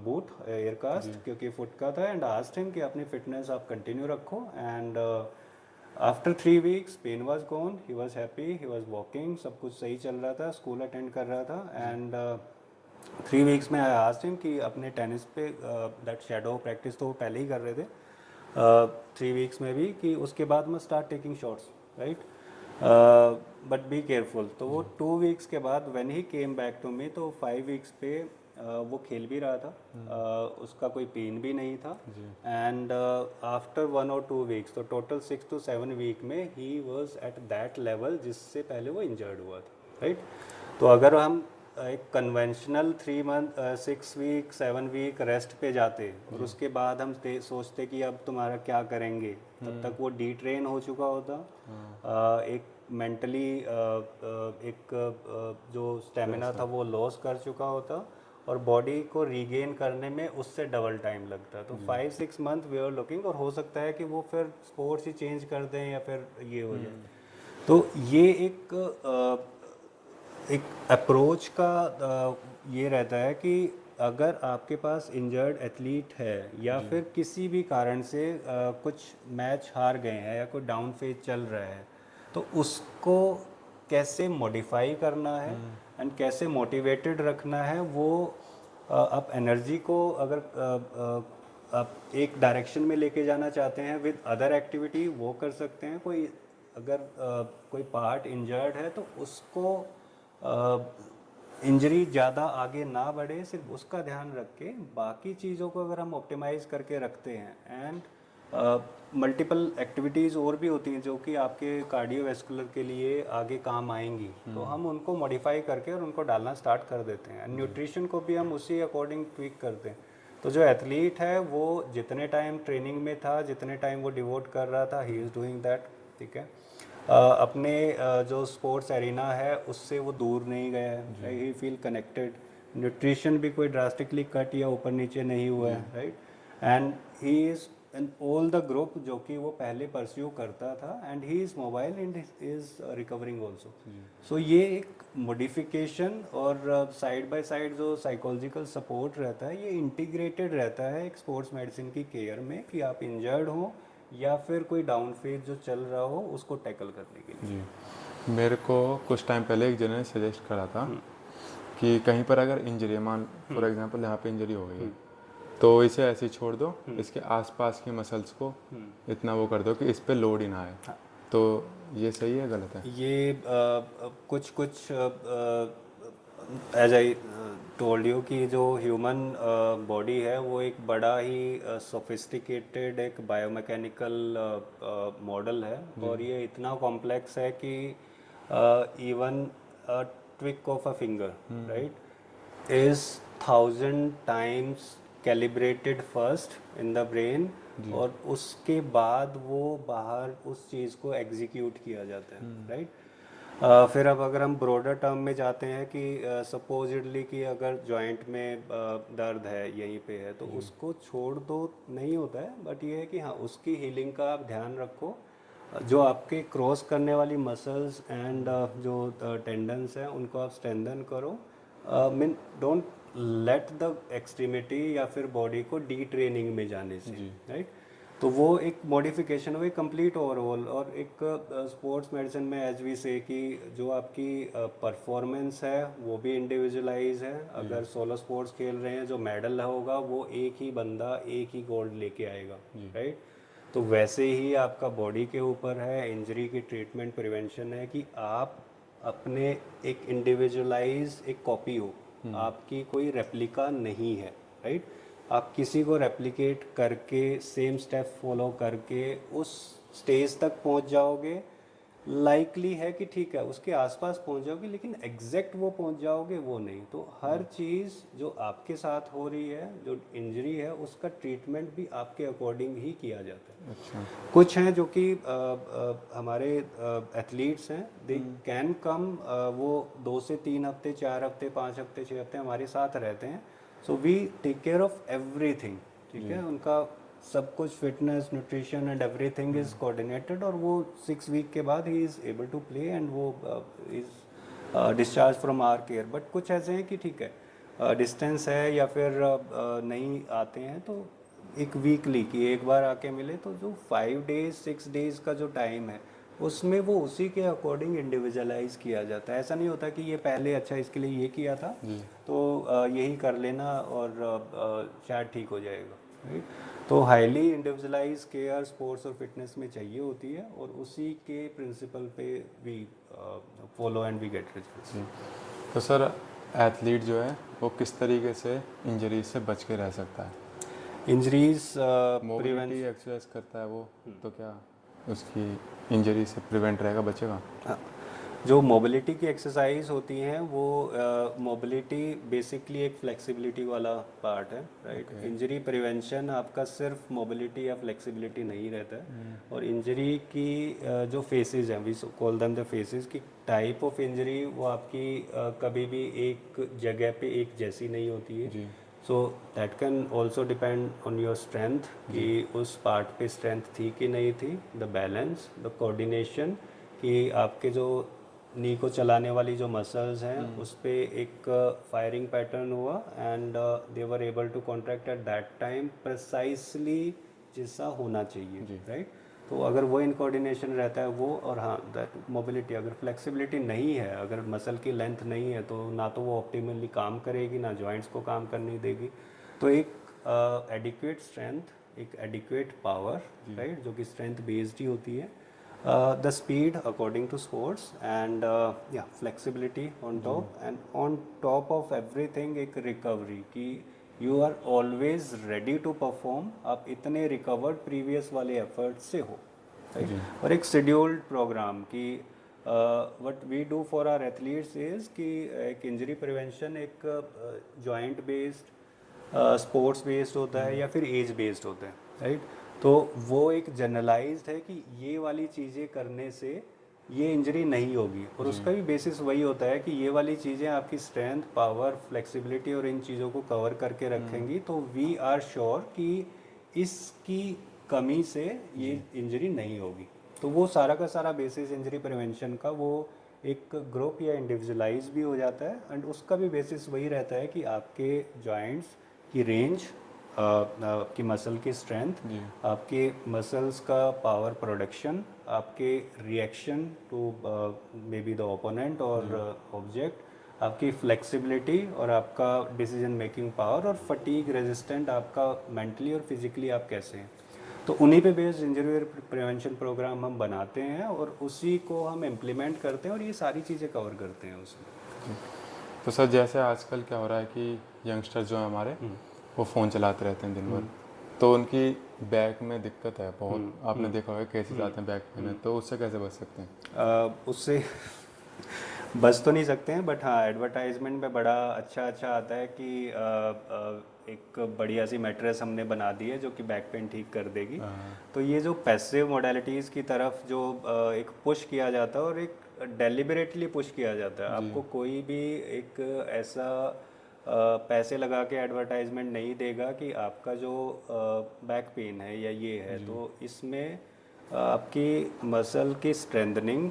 boot Aircast क्योंकि फुट का था, एंड आस्क्ड हिम कि अपनी फिटनेस आप कंटिन्यू रखो, and after 3 weeks pain was gone, he was happy, he was walking, सब कुछ सही चल रहा था, स्कूल अटेंड कर रहा था, एंड 3 weeks में आई आस्क्ड हिम कि अपने टेनिस पे दैट शैडो प्रैक्टिस तो वो पहले ही कर रहे थे 3 weeks में भी, कि उसके बाद मैं start taking shots, right, but be careful. तो वो 2 weeks के बाद when he came back to me, तो 5 weeks पे वो खेल भी रहा था, उसका कोई पेन भी नहीं था, एंड आफ्टर 1 or 2 weeks, तो टोटल 6 to 7 week में he was at that level जिससे पहले वो इंजर्ड हुआ था, राइट। तो अगर हम एक conventional 3 month 6 week 7 week rest पे जाते और उसके बाद हम सोचते कि अब तुम्हारा क्या करेंगे, तब तक वो डिट्रेन हो चुका होता, एक मेंटली एक जो स्टेमिना था वो लॉस कर चुका होता, और बॉडी को रीगेन करने में उससे डबल टाइम लगता है। तो 5-6 month वी आर लुकिंग, और हो सकता है कि वो फिर स्पोर्ट्स ही चेंज कर दें या फिर ये हो जाए। तो ये एक अप्रोच का ये रहता है कि अगर आपके पास इंजर्ड एथलीट है या फिर किसी भी कारण से कुछ मैच हार गए हैं या कोई डाउन फेज चल रहा है, तो उसको कैसे मॉडिफाई करना है एंड कैसे मोटिवेटेड रखना है, वो आप एनर्जी को अगर आप एक डायरेक्शन में लेके जाना चाहते हैं विद अदर एक्टिविटी, वो कर सकते हैं। कोई अगर कोई पार्ट इंजर्ड है तो उसको इंजरी ज़्यादा आगे ना बढ़े, सिर्फ उसका ध्यान रख के बाकी चीज़ों को अगर हम ऑप्टिमाइज़ करके रखते हैं, एंड मल्टीपल एक्टिविटीज़ और भी होती हैं जो कि आपके कार्डियोवैस्कुलर के लिए आगे काम आएंगी, तो हम उनको मॉडिफाई करके और उनको डालना स्टार्ट कर देते हैं। न्यूट्रिशन को भी हम उसी अकॉर्डिंग ट्वीक करते हैं। तो जो एथलीट है वो जितने टाइम ट्रेनिंग में था, जितने टाइम वो डिवोट कर रहा था, ही इज़ डूइंग दैट, ठीक है, अपने जो स्पोर्ट्स एरिना है उससे वो दूर नहीं गया है, ही फील कनेक्टेड, न्यूट्रिशन भी कोई ड्रास्टिकली कट या ऊपर नीचे नहीं हुआ है, right, and he is in all the group जो कि वो पहले परस्यू करता था, and he is mobile and is recovering also. So ये एक मॉडिफिकेशन और साइड बाय साइड जो साइकोलॉजिकल सपोर्ट रहता है, ये इंटीग्रेटेड रहता है एक स्पोर्ट्स मेडिसिन की केयर में, कि आप इंजर्ड हो या फिर कोई डाउन फेज जो चल रहा हो उसको टैकल करने के लिए। जी, मेरे को कुछ टाइम पहले एक जने ने सजेस्ट करा था कि कहीं पर अगर इंजरी, मान फॉर एग्जांपल यहाँ पे इंजरी हो गई है, तो इसे ऐसे ही छोड़ दो, इसके आसपास की मसल्स को इतना वो कर दो कि इस पे लोड ही ना आए। हाँ। तो ये सही है, गलत है? ये कुछ एज आई टोल्ड यू कि जो ह्यूमन बॉडी है वो एक बड़ा ही सोफिस्टिकेटेड एक बायोमैकेनिकल मॉडल है, और ये इतना कॉम्प्लेक्स है कि even tweak of a finger, right, is 1000 times calibrated first in the brain, और उसके बाद वो बाहर उस चीज़ को एग्जीक्यूट किया जाता है, राइट। फिर अब अगर हम ब्रॉडर टर्म में जाते हैं कि सपोजिटली कि अगर जॉइंट में दर्द है, यहीं पे है, तो उसको छोड़ दो नहीं होता है, बट ये है कि हाँ उसकी हीलिंग का आप ध्यान रखो, जो आपके क्रॉस करने वाली मसल्स एंड जो टेंडन्स हैं उनको आप स्ट्रेंथन करो, mean don't let the extremity या फिर बॉडी को डी ट्रेनिंग में जाने से, राइट। तो वो एक मॉडिफिकेशन हुई कंप्लीट ओवरऑल। और एक स्पोर्ट्स मेडिसिन में एज वी से कि जो आपकी परफॉर्मेंस है वो भी इंडिविजुअलाइज है। अगर सोलो स्पोर्ट्स खेल रहे हैं, जो मेडल होगा वो एक ही बंदा एक ही गोल्ड लेके आएगा, राइट। तो वैसे ही आपका बॉडी के ऊपर है, इंजरी की ट्रीटमेंट प्रिवेंशन है कि आप अपने एक इंडिविजुअलाइज एक कॉपी हो, आपकी कोई रेप्लिका नहीं है, राइट। आप किसी को रेप्लिकेट करके सेम स्टेप फॉलो करके उस स्टेज तक पहुंच जाओगे, लाइकली है कि ठीक है उसके आसपास पहुंच जाओगे, लेकिन एग्जैक्ट वो पहुंच जाओगे वो नहीं। तो हर चीज़ जो आपके साथ हो रही है, जो इंजरी है, उसका ट्रीटमेंट भी आपके अकॉर्डिंग ही किया जाता है। अच्छा। कुछ हैं जो कि हमारे एथलीट्स हैं, दे कैन कम, वो 2 से 3 हफ्ते, 4 हफ्ते, 5 हफ्ते, 6 हफ्ते हमारे साथ रहते हैं। So we take care of everything, ठीक है। उनका सब कुछ fitness, nutrition and everything is coordinated, और वो 6 वीक के बाद ही is able to play and वो is discharge from our care. But कुछ ऐसे हैं कि ठीक है डिस्टेंस है या फिर नहीं आते हैं, तो एक वीकली कि एक बार आके मिले, तो जो 5 डेज 6 डेज का जो टाइम है उसमें वो उसी के अकॉर्डिंग इंडिविजुअलाइज किया जाता है। ऐसा नहीं होता कि ये पहले अच्छा इसके लिए ये किया था तो यही कर लेना और शायद ठीक हो जाएगा, राइट। तो हाईली इंडिविजुअलाइज केयर स्पोर्ट्स और फिटनेस में चाहिए होती है, और उसी के प्रिंसिपल पे we follow and we get results. तो सर एथलीट जो है वो किस तरीके से इंजरी से बच के रह सकता है? इंजरीज मोबिलिटी एक्सरसाइज करता है वो, तो क्या उसकी इंजरी से प्रिवेंट रहेगा, बचेगा? जो मोबिलिटी की एक्सरसाइज होती हैं वो मोबिलिटी बेसिकली एक फ्लेक्सिबिलिटी वाला पार्ट है, राइट। इंजरी प्रिवेंशन आपका सिर्फ मोबिलिटी या फ्लेक्सिबिलिटी नहीं रहता है। और इंजरी की जो फेसेस हैं, we call them the phases, की टाइप ऑफ इंजरी वो आपकी कभी भी एक जगह पे एक जैसी नहीं होती है। So that can also depend on your strength कि उस पार्ट पे स्ट्रेंथ थी कि नहीं थी, द बैलेंस, द कोऑर्डिनेशन, कि आपके जो नी को चलाने वाली जो मसल्स हैं उस पे एक फायरिंग पैटर्न हुआ and they were able to contract at that time precisely जैसा होना चाहिए, राइट। तो अगर वो इनकोऑर्डिनेशन रहता है वो, और हाँ दैट मोबिलिटी, अगर फ्लेक्सिबिलिटी नहीं है, अगर मसल की लेंथ नहीं है, तो ना तो वो ऑप्टिमली काम करेगी, ना जॉइंट्स को काम करने देगी। तो एक एडिक्वेट स्ट्रेंथ, एक एडिक्वेट पावर, राइट, जो कि स्ट्रेंथ बेस्ड ही होती है, the speed according to sports and yeah flexibility on top, and on top of everything एक recovery कि you are always ready to perform, आप इतने recovered previous वाले effort से हो, right? और एक scheduled program कि what we do for our athletes is कि एक injury prevention एक joint based स्पोर्ट्स बेस्ड होता है या फिर एज बेस्ड होता है, राइट। तो वो एक जनरलाइज्ड है कि ये वाली चीज़ें करने से ये इंजरी नहीं होगी, और उसका भी बेसिस वही होता है कि ये वाली चीज़ें आपकी स्ट्रेंथ, पावर, फ्लेक्सिबिलिटी और इन चीज़ों को कवर करके रखेंगी, तो वी आर श्योर कि इसकी कमी से ये इंजरी नहीं होगी। तो वो सारा का सारा बेसिस इंजरी प्रिवेंशन का वो एक ग्रुप या इंडिविजुअलाइज भी हो जाता है, एंड उसका भी बेसिस वही रहता है कि आपके जॉइंट्स की रेंज, आपकी मसल की स्ट्रेंथ, आपके मसल्स का पावर प्रोडक्शन, आपके reaction to maybe the opponent और ऑब्जेक्ट, आपकी फ्लेक्सिबिलिटी और आपका डिसीजन मेकिंग पावर, और फटीग रेजिस्टेंट आपका मेंटली और फिजिकली आप कैसे हैं। तो उन्हीं पे बेस्ड इंजरी प्रिवेंशन प्रोग्राम हम बनाते हैं और उसी को हम इम्प्लीमेंट करते हैं, और ये सारी चीज़ें कवर करते हैं उसमें। तो सर जैसे आजकल क्या हो रहा है कि यंगस्टर जो है हमारे वो फ़ोन चलाते रहते हैं दिन भर, तो उनकी बैक में दिक्कत है बहुत, आपने देखा होगा केसेस आते हैं बैक पेन में, तो उससे कैसे बच सकते हैं? उससे बच तो नहीं सकते हैं, बट हाँ एडवर्टाइजमेंट में बड़ा अच्छा आता है कि एक बढ़िया सी मैट्रेस हमने बना दी है जो कि बैक पेन ठीक कर देगी। तो ये जो पैसिव मोडालिटीज़ की तरफ जो एक पुश किया जाता है और एक डेलिबरेटली पुश किया जाता है, आपको कोई भी एक ऐसा पैसे लगा के एडवर्टाइजमेंट नहीं देगा कि आपका जो बैक पेन है या ये है, तो इसमें आपकी मसल की स्ट्रेंथनिंग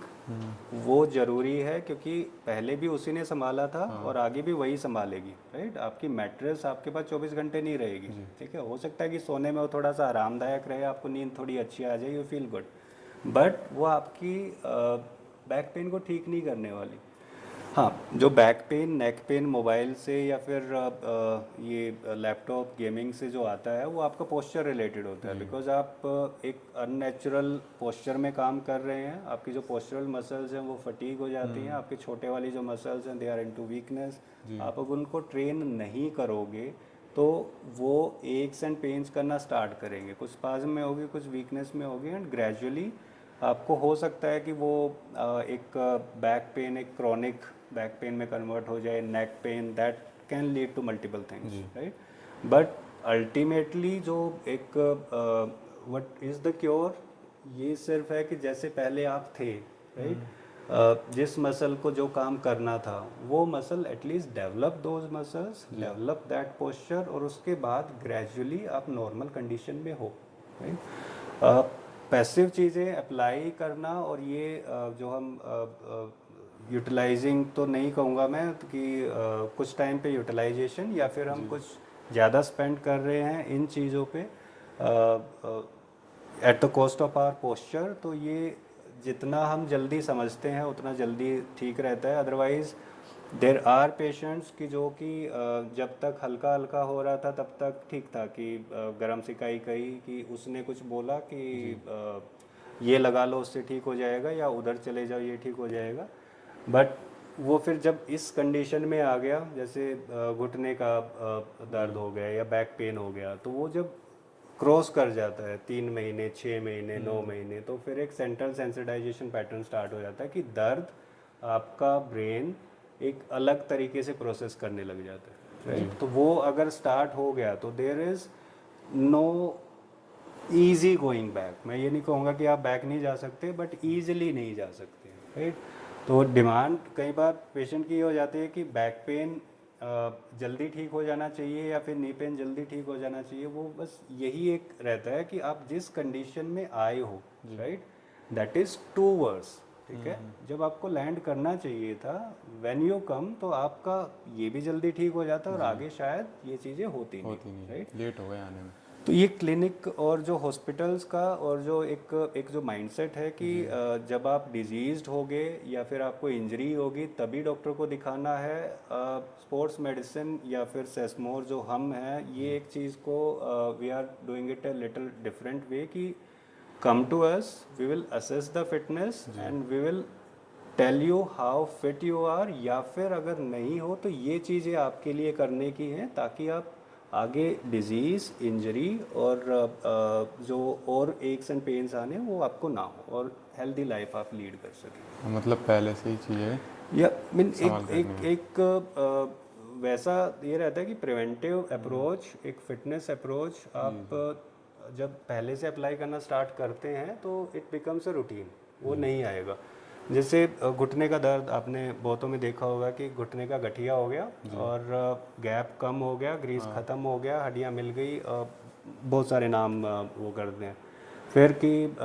वो ज़रूरी है, क्योंकि पहले भी उसी ने संभाला था और आगे भी वही संभालेगी, राइट। आपकी मैट्रेस आपके पास 24 घंटे नहीं रहेगी, ठीक है। हो सकता है कि सोने में वो थोड़ा सा आरामदायक रहे, आपको नींद थोड़ी अच्छी आ जाए, यू फील गुड, बट वो आपकी बैक पेन को ठीक नहीं करने वाली। हाँ, जो back pain, neck pain mobile से या फिर ये लैपटॉप गेमिंग से जो आता है, वो आपका पोस्चर रिलेटेड होता है, बिकॉज आप एक अननेचुरल पोस्चर में काम कर रहे हैं। आपकी जो पोस्चरल मसल्स हैं वो फटीग हो जाती हैं, आपके छोटे वाली जो मसल्स हैं दे आर इनटू वीकनेस। आप अगर उनको ट्रेन नहीं करोगे तो वो एक्स एंड पेन्स करना स्टार्ट करेंगे, कुछ स्पाज्म में होगी, कुछ वीकनेस में होगी, एंड ग्रेजुअली आपको हो सकता है कि वो एक बैक पेन एक क्रॉनिक बैक पेन में कन्वर्ट हो जाए, neck pain, that can lead to multiple things, right. But ultimately जो एक व्हाट इज़ द क्योर, ये सिर्फ है कि जैसे पहले आप थे, राइट, जिस मसल को जो काम करना था वो muscle at least develop those muscles, develop that posture, और उसके बाद ग्रेजुअली आप नॉर्मल कंडीशन में हो, राइट। पैसिव चीज़ें अप्लाई करना और ये जो हम यूटिलाइजिंग तो नहीं कहूँगा मैं कि कुछ टाइम पे यूटिलाइजेशन या फिर हम कुछ ज़्यादा स्पेंड कर रहे हैं इन चीज़ों पे at the cost of our posture, तो ये जितना हम जल्दी समझते हैं उतना जल्दी ठीक रहता है। अदरवाइज़ देर आर पेशेंट्स की जो कि जब तक हल्का हल्का हो रहा था तब तक ठीक था, कि गरम सिकाई कही कि उसने कुछ बोला कि ये लगा लो उससे ठीक हो जाएगा, या उधर चले जाओ ये ठीक हो जाएगा, बट वो फिर जब इस कंडीशन में आ गया, जैसे घुटने का दर्द हो गया या बैक पेन हो गया, तो वो जब क्रॉस कर जाता है 3 महीने, 6 महीने, 9 महीने, तो फिर एक सेंट्रल सेंसिटाइजेशन पैटर्न स्टार्ट हो जाता है कि दर्द आपका ब्रेन एक अलग तरीके से प्रोसेस करने लग जाता है, राइट। तो वो अगर स्टार्ट हो गया तो there is no easy going back. मैं ये नहीं कहूँगा कि आप बैक नहीं जा सकते, बट ईजिली नहीं जा सकते, राइट। तो डिमांड कई बार पेशेंट की हो जाती है कि बैक पेन जल्दी ठीक हो जाना चाहिए या फिर नी पेन जल्दी ठीक हो जाना चाहिए। वो बस यही एक रहता है कि आप जिस कंडीशन में आए हो, right, that is too worse, ठीक है। जब आपको लैंड करना चाहिए था व्हेन यू कम, तो आपका ये भी जल्दी ठीक हो जाता और आगे शायद ये चीज़ें होती नहीं, राइट, लेट हो गए आने में। तो ये क्लिनिक और जो हॉस्पिटल्स का और जो एक जो माइंडसेट है कि जब आप डिजीज्ड होगे या फिर आपको इंजरी होगी तभी डॉक्टर को दिखाना है। स्पोर्ट्स मेडिसिन या फिर सेस्मोर जो हम हैं, ये एक चीज़ को we are doing it a little different way कि come to us, we will assess the fitness and we will tell you how fit you are, या फिर अगर नहीं हो तो ये चीज़ें आपके लिए करने की हैं ताकि आप आगे डिजीज़, इंजरी और जो और एक्स एंड पेन्स आने वो आपको ना हो और हेल्दी लाइफ आप लीड कर सकें। मतलब पहले से ही चीज़ें या मीन संभाल के रखनी है। एक वैसा ये रहता है कि प्रिवेंटिव अप्रोच, एक फिटनेस अप्रोच आप जब पहले से अप्लाई करना स्टार्ट करते हैं तो इट बिकम्स अ रूटीन, वो नहीं आएगा। जैसे घुटने का दर्द आपने बहुतों में देखा होगा कि घुटने का गठिया हो गया और गैप कम हो गया, ग्रीस ख़त्म हो गया, हड्डियाँ मिल गई, बहुत सारे नाम वो करते हैं। फिर कि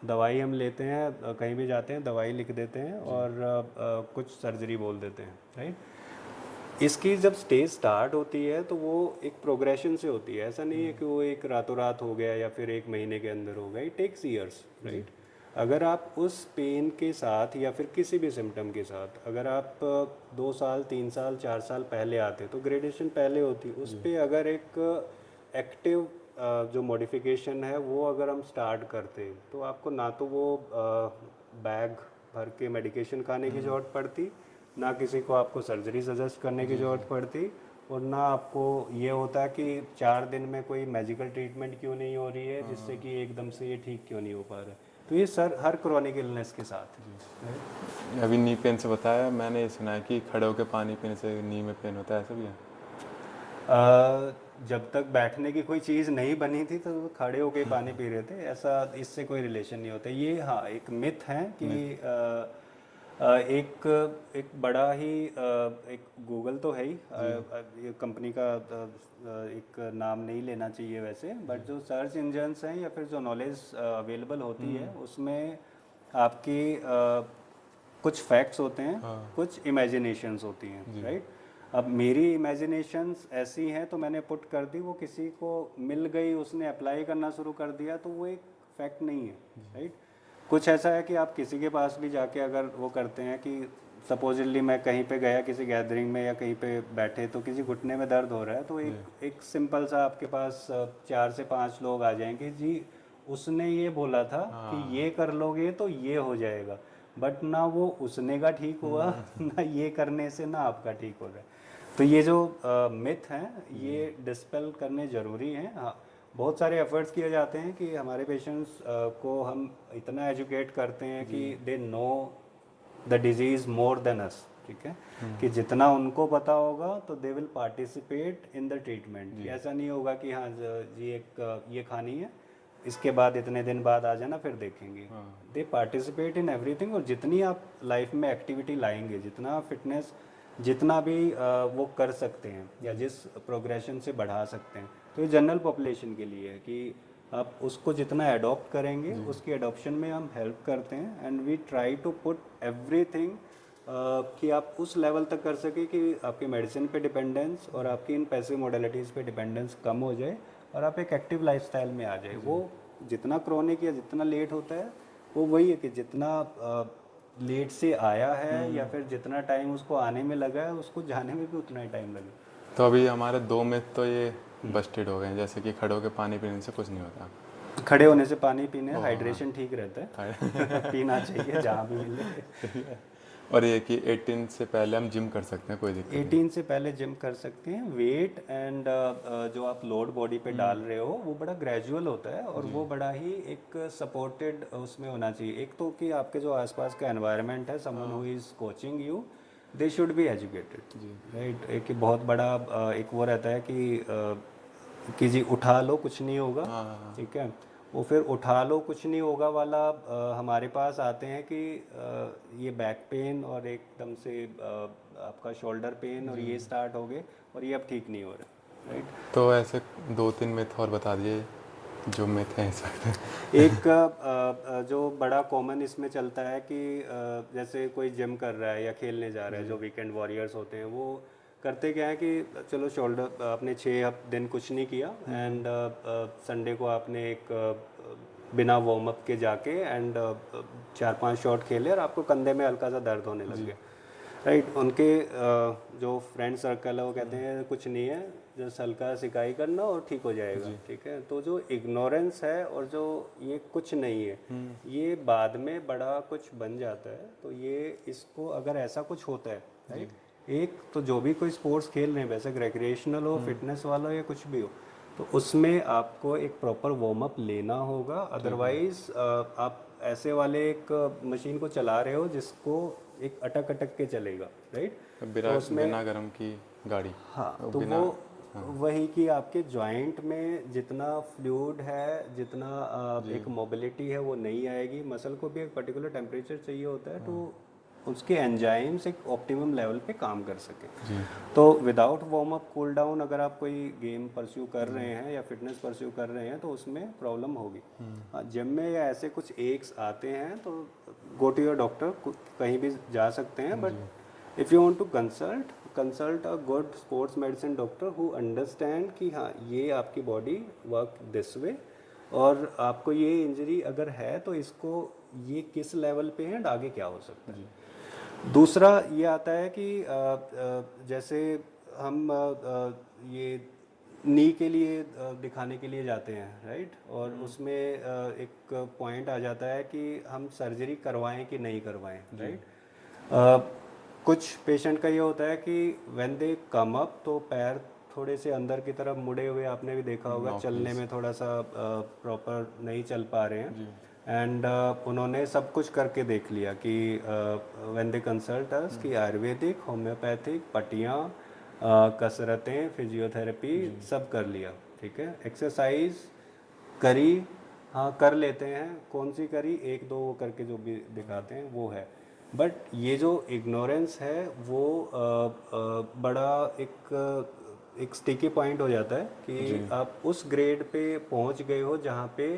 दवाई हम लेते हैं, कहीं भी जाते हैं दवाई लिख देते हैं और कुछ सर्जरी बोल देते हैं, राइट। इसकी जब स्टेज स्टार्ट होती है तो वो एक प्रोग्रेशन से होती है, ऐसा नहीं है कि वो एक रातों रात हो गया या फिर एक महीने के अंदर हो गया, इट टेक्स ईयर्स, राइट। अगर आप उस पेन के साथ या फिर किसी भी सिम्टम के साथ अगर आप 2 साल, 3 साल, 4 साल पहले आते तो ग्रेडेशन पहले होती, उस पर अगर एक एक्टिव जो मॉडिफिकेशन है वो अगर हम स्टार्ट करते तो आपको ना तो वो बैग भर के मेडिकेशन खाने की ज़रूरत पड़ती, ना किसी को आपको सर्जरी सजेस्ट करने की ज़रूरत पड़ती, और ना आपको ये होता कि 4 दिन में कोई मैजिकल ट्रीटमेंट क्यों नहीं हो रही है जिससे कि एकदम से ये ठीक क्यों नहीं हो पा रहा है। तो ये सर हर क्रॉनिक इलनेस के साथ है। अभी नी पेन से बताया, मैंने ये सुना है कि खड़े होकर पानी पीने से नी में पेन होता है, ऐसा भी है? जब तक बैठने की कोई चीज़ नहीं बनी थी तो खड़े होके पानी पी रहे थे, ऐसा इससे कोई रिलेशन नहीं होता। ये हाँ एक मिथ है कि एक बड़ा ही एक गूगल तो है ही, ये कंपनी का एक नाम नहीं लेना चाहिए वैसे, बट जो सर्च इंजन्स हैं या फिर जो नॉलेज अवेलेबल होती है उसमें आपकी कुछ फैक्ट्स होते हैं, कुछ इमेजिनेशंस होती हैं, राइट। अब मेरी इमेजिनेशंस ऐसी हैं तो मैंने पुट कर दी, वो किसी को मिल गई, उसने अप्लाई करना शुरू कर दिया, तो वो एक फैक्ट नहीं है, राइट। कुछ ऐसा है कि आप किसी के पास भी जाके अगर वो करते हैं कि सपोजिटली मैं कहीं पे गया किसी गैदरिंग में या कहीं पे बैठे तो किसी घुटने में दर्द हो रहा है, तो एक सिंपल सा आपके पास 4 से 5 लोग आ जाएंगे, जी उसने ये बोला था कि ये कर लोगे तो ये हो जाएगा, बट ना वो उसने का ठीक हुआ ना ये करने से ना आपका ठीक हो रहा है। तो ये जो मिथ हैं ये डिस्पेल करने ज़रूरी हैं। हाँ, बहुत सारे एफर्ट्स किए जाते हैं कि हमारे पेशेंट्स को हम इतना एजुकेट करते हैं कि they know the disease more than us, ठीक है, कि जितना उनको पता होगा तो they will participate in the treatment. ऐसा नहीं होगा कि हाँ जी एक ये खानी है, इसके बाद इतने दिन बाद आ जाना फिर देखेंगे। दे पार्टिसिपेट इन एवरीथिंग, और जितनी आप लाइफ में एक्टिविटी लाएंगे, जितना फिटनेस जितना भी वो कर सकते हैं या जिस प्रोग्रेशन से बढ़ा सकते हैं, तो ये जनरल पॉपुलेशन के लिए है कि आप उसको जितना अडॉप्ट करेंगे उसकी अडॉप्शन में हम हेल्प करते हैं। And we try to put everything कि आप उस लेवल तक कर सके कि आपकी मेडिसिन पे डिपेंडेंस और आपकी इन पैसिव मोडेलिटीज़ पे डिपेंडेंस कम हो जाए और आप एक एक्टिव लाइफस्टाइल में आ जाए। वो जितना क्रॉनिक या जितना लेट होता है वो वही है कि जितना लेट से आया है या फिर जितना टाइम उसको आने में लगा है उसको जाने में भी उतना ही टाइम लगे। तो अभी हमारे 2 मिथ तो ये बस्टेड हो गए हैं, जैसे कि खड़े होकर पानी पीने से कुछ नहीं होता। खड़े होने से पानी पीने हाइड्रेशन ठीक रहता है पीना चाहिए जहाँ भी मिले। और ये कि 18 से पहले हम जिम कर सकते हैं, कोई दिक्कत नहीं। 18 से पहले जिम कर सकते हैं। वेट एंड जो आप लोड बॉडी पे डाल रहे हो वो बड़ा ग्रेजुअल होता है और वो बड़ा ही एक सपोर्टेड उसमें होना चाहिए। एक तो कि आपके जो आसपास का एनवायरनमेंट है, someone who is coaching you, they should be educated, right. एक बहुत बड़ा एक वो रहता है कि जी उठा लो कुछ नहीं होगा, ठीक है, वो फिर उठा लो कुछ नहीं होगा वाला हमारे पास आते हैं कि ये बैक पेन और एकदम से आपका शोल्डर पेन और ये स्टार्ट हो गए और ये अब ठीक नहीं हो रहा, राइट। तो ऐसे 2-3 मिथ और बता दिए जो मिथ हैं इस वक्त। एक जो बड़ा कॉमन इसमें चलता है कि जैसे कोई जिम कर रहा है या खेलने जा रहा है, जो वीकेंड वॉरियर्स होते हैं, वो करते क्या है कि चलो शोल्डर आपने 6 दिन कुछ नहीं किया एंड संडे को आपने एक बिना वार्म अप के जाके एंड 4-5 शॉट खेले और आपको कंधे में हल्का सा दर्द होने लग गया, राइट। उनके जो फ्रेंड सर्कल है वो कहते हैं कुछ नहीं है, जस्ट हल्का सिकाई करना और ठीक हो जाएगा, ठीक है। तो जो इग्नोरेंस है और जो ये कुछ नहीं है, ये बाद में बड़ा कुछ बन जाता है। तो ये इसको अगर ऐसा कुछ होता है, राइट, एक तो जो भी कोई स्पोर्ट्स खेल रहे हैं, वैसे रिक्रिएशनल हो, फिटनेस वाला हो या कुछ भी हो, तो उसमें आपको एक प्रॉपर वार्म अप लेना होगा। अदरवाइज आप ऐसे वाले एक मशीन को चला रहे हो जिसको एक अटक अटक के चलेगा, राइट। तो उसमें बिना गर्म की गाड़ी। हाँ, तो वो वही कि आपके जॉइंट में जितना फ्लूइड है, जितना एक मोबिलिटी है वो नहीं आएगी। मसल को भी एक पर्टिकुलर टेम्परेचर चाहिए होता है तो उसके एंजाइम्स एक ऑप्टिमम लेवल पे काम कर सके। तो without warm up cool down अगर आप कोई गेम परस्यू कर रहे हैं या फिटनेस परस्यू कर रहे हैं तो उसमें प्रॉब्लम होगी। जिम में या ऐसे कुछ एक्स आते हैं तो गो टू योर डॉक्टर, कहीं भी जा सकते हैं, but if you want to consult a good sports medicine doctor who understand कि हाँ ये आपकी बॉडी वर्क दिस वे और आपको ये इंजरी अगर है तो इसको ये किस लेवल पे है एंड आगे क्या हो सकता है। दूसरा ये आता है कि जैसे हम ये नी के लिए दिखाने के लिए जाते हैं, राइट, और उसमें एक पॉइंट आ जाता है कि हम सर्जरी करवाएं कि नहीं करवाएं, राइट। कुछ पेशेंट का ये होता है कि व्हेन दे कम अप तो पैर थोड़े से अंदर की तरफ मुड़े हुए, आपने भी देखा होगा, चलने में थोड़ा सा प्रॉपर नहीं चल पा रहे हैं एंड उन्होंने सब कुछ करके देख लिया कि व्हेन दे कंसल्ट अस कि आयुर्वेदिक, होम्योपैथिक, पट्टियाँ, कसरतें, फिजियोथेरेपी सब कर लिया, ठीक है, एक्सरसाइज करी, हाँ कर लेते हैं, कौन सी करी, 1-2 करके जो भी दिखाते हैं वो है, बट ये जो इग्नोरेंस है वो बड़ा एक स्टिकी पॉइंट हो जाता है कि आप उस ग्रेड पे पहुंच गए हो जहाँ पे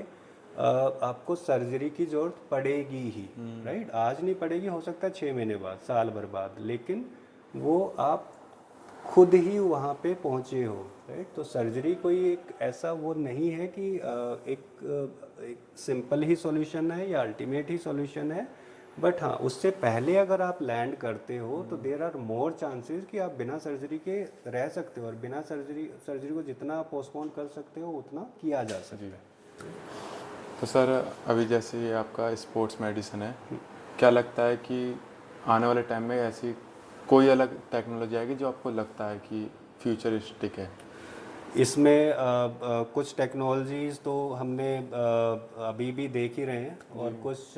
आपको सर्जरी की जरूरत पड़ेगी ही, राइट? आज नहीं पड़ेगी, हो सकता है 6 महीने बाद, साल भर बाद, लेकिन वो आप खुद ही वहाँ पे पहुँचे हो, राइट? तो सर्जरी कोई एक ऐसा वो नहीं है कि एक सिंपल ही सॉल्यूशन है या अल्टीमेट ही सॉल्यूशन है, बट हाँ, उससे पहले अगर आप लैंड करते हो तो देर आर मोर चांसेस कि आप बिना सर्जरी के रह सकते हो, और बिना सर्जरी को जितना पोस्टपोन कर सकते हो उतना किया जा सकता है। तो सर अभी जैसे ये आपका स्पोर्ट्स मेडिसिन है, क्या लगता है कि आने वाले टाइम में ऐसी कोई अलग टेक्नोलॉजी आएगी जो आपको लगता है कि फ्यूचरिस्टिक है? इसमें कुछ टेक्नोलॉजीज़ तो हमने अभी भी देख ही रहे हैं, और कुछ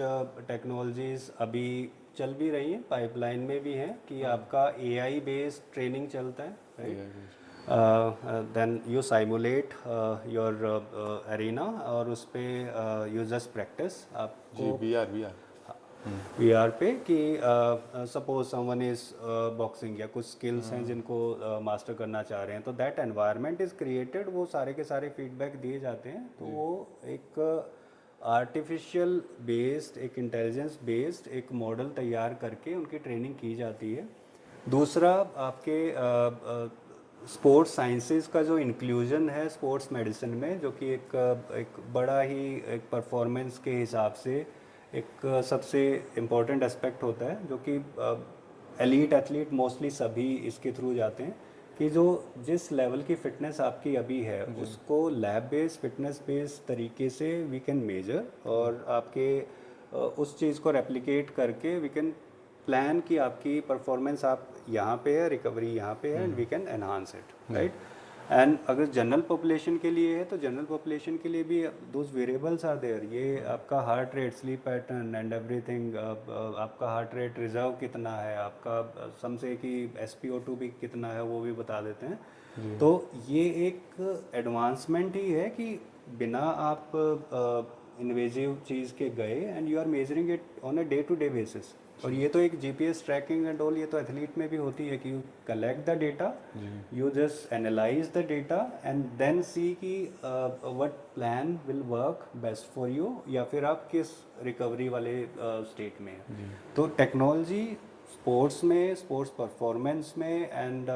टेक्नोलॉजीज़ अभी चल भी रही हैं, पाइपलाइन में भी हैं कि आपका एआई बेस्ड ट्रेनिंग चलता है, right? Then you simulate your arena, और उस पर यू जस्ट प्रैक्टिस आपको वीआर पे कि सपोज समवन इज बॉक्सिंग या कुछ स्किल्स हैं जिनको मास्टर करना चाह रहे हैं, तो दैट एनवायरनमेंट इज़ क्रिएटेड, वो सारे के सारे फीडबैक दिए जाते हैं, तो वो एक आर्टिफिशियल बेस्ड, एक इंटेलिजेंस बेस्ड एक मॉडल तैयार करके उनकी ट्रेनिंग की जाती है। दूसरा, आपके स्पोर्ट्स साइंसेस का जो इंक्लूजन है स्पोर्ट्स मेडिसिन में, जो कि एक बड़ा ही एक परफॉर्मेंस के हिसाब से एक सबसे इम्पॉर्टेंट एस्पेक्ट होता है, जो कि एलीट एथलीट मोस्टली सभी इसके थ्रू जाते हैं, कि जो जिस लेवल की फ़िटनेस आपकी अभी है उसको लैब बेस्ड फिटनेस बेस्ड तरीके से वी कैन मेजर, और आपके उस चीज़ को रेप्लिकेट करके वी कैन प्लान कि आपकी परफॉर्मेंस आप यहाँ पे है, रिकवरी यहाँ पे है, and we can enhance it, right? And अगर जनरल पॉपुलेशन के लिए है तो जनरल पॉपुलेशन के लिए भी दोज वेरिएबल्स आर देयर, ये आपका heart rate, sleep pattern and everything, आपका हार्ट रेट रिजर्व कितना है, आपका समझे कि SpO2 भी कितना है, वो भी बता देते हैं। तो ये एक एडवांसमेंट ही है कि बिना आप इन्वेजिव चीज़ के गए, and you are measuring it on a day to day basis. और ये तो एक GPS ट्रैकिंग एंड ऑल, ये तो एथलीट में भी होती है कि you collect the data, you just analyse the data and then see कि what plan will work best for you, या फिर आप किस रिकवरी वाले स्टेट में हैं। तो टेक्नोलॉजी स्पोर्ट्स में, स्पोर्ट्स परफॉर्मेंस में, एंड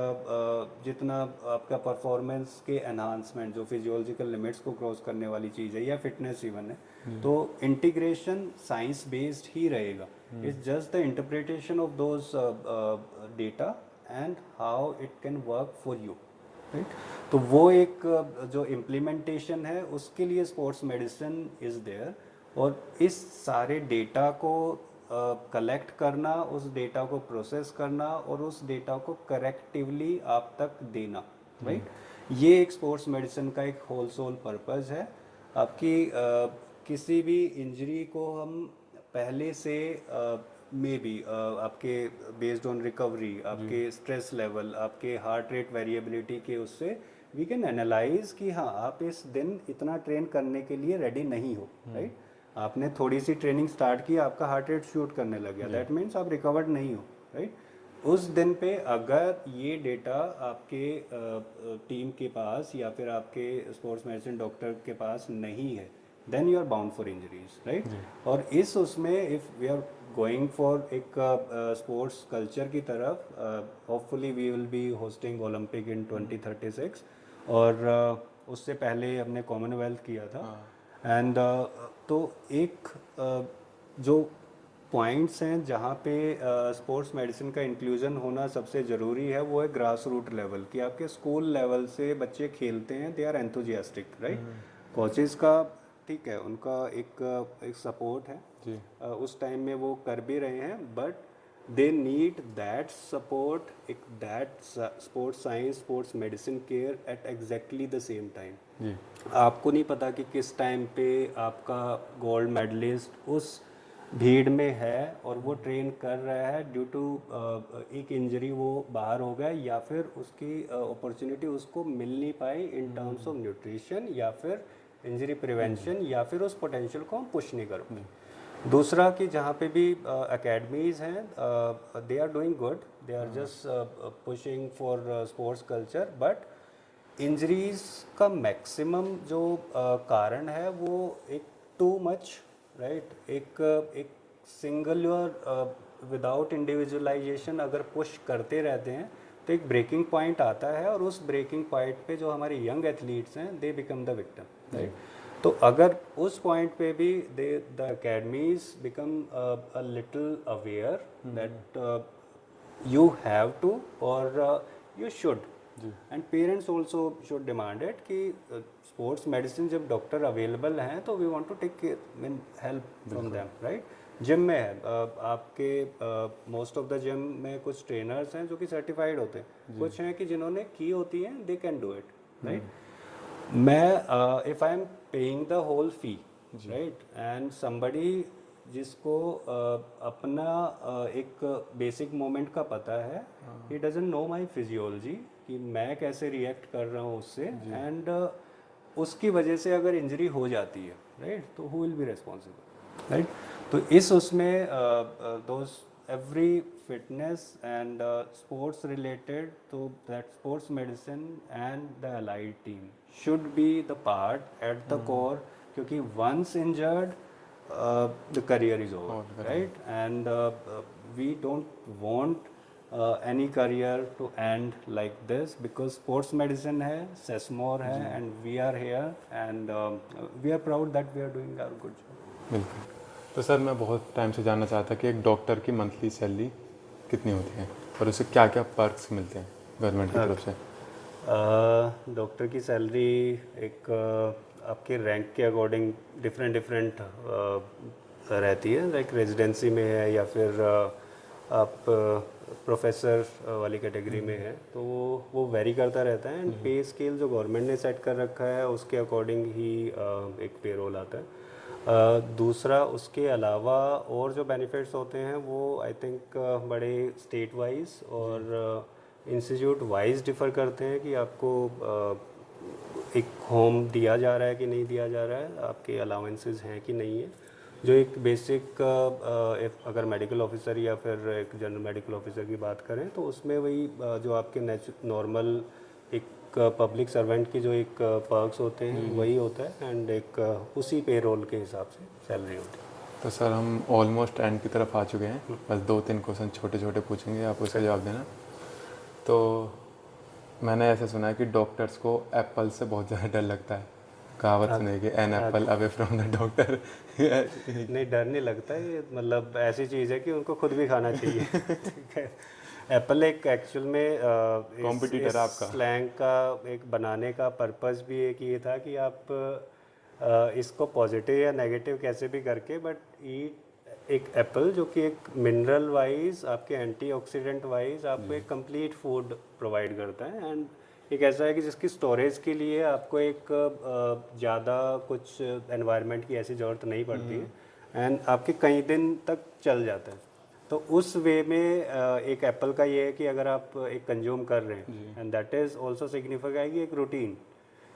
जितना आपका परफॉर्मेंस के एनहांसमेंट, जो फिजियोलॉजिकल लिमिट्स को क्रॉस करने वाली चीज़ है, या फिटनेस इवन है, तो इंटीग्रेशन साइंस बेस्ड ही रहेगा। It's just the interpretation of those data and how it can work for you, right? तो वो एक जो इम्प्लीमेंटेशन है उसके लिए स्पोर्ट्स मेडिसिन इज़ देयर, और इस सारे डेटा को कलेक्ट करना, उस डेटा को प्रोसेस करना, और उस डेटा को करेक्टिवली आप तक देना, राइट? ये एक स्पोर्ट्स मेडिसिन का एक होल सोल पर्पस है। आपकी किसी भी इंजरी को हम पहले से मे बी आपके बेस्ड ऑन रिकवरी, आपके स्ट्रेस लेवल, आपके हार्ट रेट वेरिएबिलिटी के उससे वी कैन एनालाइज कि हाँ, आप इस दिन इतना ट्रेन करने के लिए रेडी नहीं हो, राइट? आपने थोड़ी सी ट्रेनिंग स्टार्ट की, आपका हार्ट रेट शूट करने लग गया, दैट मीन्स आप रिकवर्ड नहीं हो, राइट? उस दिन पे अगर ये डेटा आपके टीम के पास या फिर आपके स्पोर्ट्स मेडिसिन डॉक्टर के पास नहीं है, then you are bound for injuries, right? और इस उसमें if we are going for एक स्पोर्ट्स कल्चर की तरफ, hopefully we will be hosting Olympic in 2036, और उससे पहले हमने कॉमनवेल्थ किया था, एंड तो एक जो पॉइंट्स हैं जहाँ पे स्पोर्ट्स मेडिसिन का इंक्लूजन होना सबसे ज़रूरी है, वो है ग्रास रूट लेवल, कि आपके स्कूल लेवल से बच्चे खेलते हैं, they are enthusiastic, right? Coaches का ठीक है, उनका एक सपोर्ट है, उस टाइम में वो कर भी रहे हैं, but they need that support, एक that sports science, sports medicine care at exactly the same time. आपको नहीं पता कि किस टाइम पे आपका गोल्ड मेडलिस्ट उस भीड़ में है और वो ट्रेन कर रहा है, ड्यू टू एक इंजरी वो बाहर हो गया, या फिर उसकी अपॉर्चुनिटी उसको मिल नहीं पाई इन टर्म्स ऑफ न्यूट्रिशन, या फिर इंजरी प्रिवेंशन, या फिर उस पोटेंशियल को हम पुश नहीं कर पाए। दूसरा कि जहाँ पे भी अकेडमीज़ हैं, they are doing good, they are just pushing for sports culture, but injuries का मैक्सिमम जो कारण है वो एक टू मच, राइट, एक सिंगुलर विदाउट इंडिविजुअलाइजेशन अगर पुश करते रहते हैं तो एक ब्रेकिंग पॉइंट आता है, और उस ब्रेकिंग पॉइंट पे जो हमारे यंग एथलीट्स हैं they become the victim, right. तो अगर उस पॉइंट पे भी the academies become a little aware that you have to or you should, and parents also should demand it कि स्पोर्ट्स मेडिसिन जब डॉक्टर अवेलेबल हैं तो we want to take mean help from them, right. Gym में है, आपके most of the gym में कुछ trainers हैं जो कि सर्टिफाइड होते हैं, कुछ हैं कि जिन्होंने की होती हैं, they can do it, right. मैं if I am paying the whole fee, right, and somebody जिसको अपना एक बेसिक मोमेंट का पता है, he doesn't know my physiology कि मैं कैसे रिएक्ट कर रहा हूँ उससे, एंड उसकी वजह से अगर इंजरी हो जाती है, राइट, तो who will be responsible, right. तो इस उसमें those every fitness and sports related, तो that sports medicine and the allied team should be the part at the core, क्योंकि once injured the career is over, right, and we don't want any career to end like this, because sports medicine है, SESMOR है, and we are here, and we are proud that we are doing our good job. बिल्कुल। तो sir मैं बहुत time से जानना चाहता कि एक डॉक्टर की मंथली सैलरी कितनी होती है और उसे क्या क्या पर्क्स मिलते हैं गवर्नमेंट की तरफ से? डॉक्टर की सैलरी एक आपके रैंक के अकॉर्डिंग डिफरेंट रहती है, लाइक रेजिडेंसी में है या फिर आप प्रोफेसर वाली कैटेगरी में है, तो वो वेरी करता रहता है, एंड पे स्केल जो गवर्नमेंट ने सेट कर रखा है उसके अकॉर्डिंग ही एक पे रोल आता है। दूसरा उसके अलावा और जो बेनिफिट्स होते हैं वो आई थिंक बड़े स्टेट वाइज और इंस्टीट्यूट वाइज डिफ़र करते हैं कि आपको एक होम दिया जा रहा है कि नहीं दिया जा रहा है, आपके अलाउंसेस हैं कि नहीं है। जो एक बेसिक अगर मेडिकल ऑफिसर या फिर एक जनरल मेडिकल ऑफिसर की बात करें तो उसमें वही जो आपके नॉर्मल एक पब्लिक सर्वेंट की जो एक पर्क्स होते हैं वही होता है, एंड एक उसी पे रोल के हिसाब से सैलरी होती है। तो सर हम ऑलमोस्ट एंड की तरफ आ चुके हैं, बस 2-3 क्वेश्चन छोटे छोटे पूछेंगे, आप उसका जवाब देना। तो मैंने ऐसे सुना है कि डॉक्टर्स को एप्पल से बहुत ज़्यादा डर लगता है, कहावत सुनी कि an apple away from the doctor. नहीं, डर नहीं लगता, ये मतलब ऐसी चीज़ है कि उनको खुद भी खाना चाहिए। ठीक है, एप्पल एक एक्चुअल में कॉम्पिटिटर आपका स्लैंग का एक बनाने का पर्पस भी एक ये था कि आप इसको पॉजिटिव या नेगेटिव कैसे भी करके बट ईट एक एप्पल, जो कि एक मिनरल वाइज आपके एंटीऑक्सीडेंट वाइज आपको एक कंप्लीट फूड प्रोवाइड करता है, एंड एक ऐसा है कि जिसकी स्टोरेज के लिए आपको एक ज़्यादा कुछ एनवायरनमेंट की ऐसी ज़रूरत नहीं पड़ती है, एंड आपके कई दिन तक चल जाता है। तो उस वे में एक एप्पल का ये है कि अगर आप एक कंज्यूम कर रहे हैं, and that is also signify कि एक रूटीन,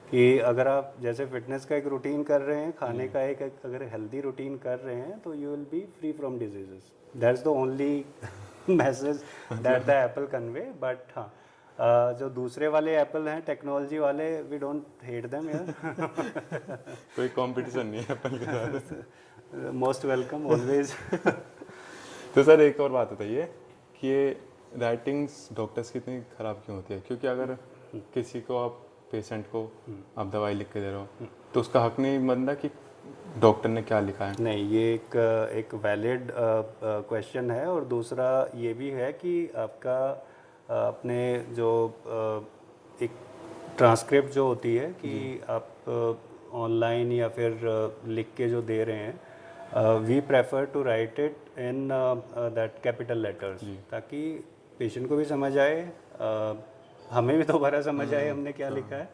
कि अगर आप जैसे फिटनेस का एक रूटीन कर रहे हैं, खाने का एक अगर हेल्दी रूटीन कर रहे हैं तो you will be free from diseases. That's the only message that the Apple convey. But हाँ, जो दूसरे वाले एप्पल हैं टेक्नोलॉजी वाले, वी डोंट हेट देम यार। कोई कंपटीशन नहीं है एप्पल के साथ। Most welcome always. तो सर एक और बात बताइए कि ये राइटिंग्स डॉक्टर्स की इतनी ख़राब क्यों होती है? क्योंकि अगर किसी को आप पेशेंट को आप दवाई लिख के दे रहे हो तो उसका हक नहीं बनता कि डॉक्टर ने क्या लिखा है। नहीं, ये एक वैलिड क्वेश्चन है, और दूसरा ये भी है कि आपका अपने जो एक ट्रांसक्रिप्ट जो होती है कि आप ऑनलाइन या फिर लिख के जो दे रहे हैं, we prefer to write it in that capital letters, ताकि पेशेंट को भी समझ आए, हमें भी दोबारा समझ आए हमने क्या लिखा है,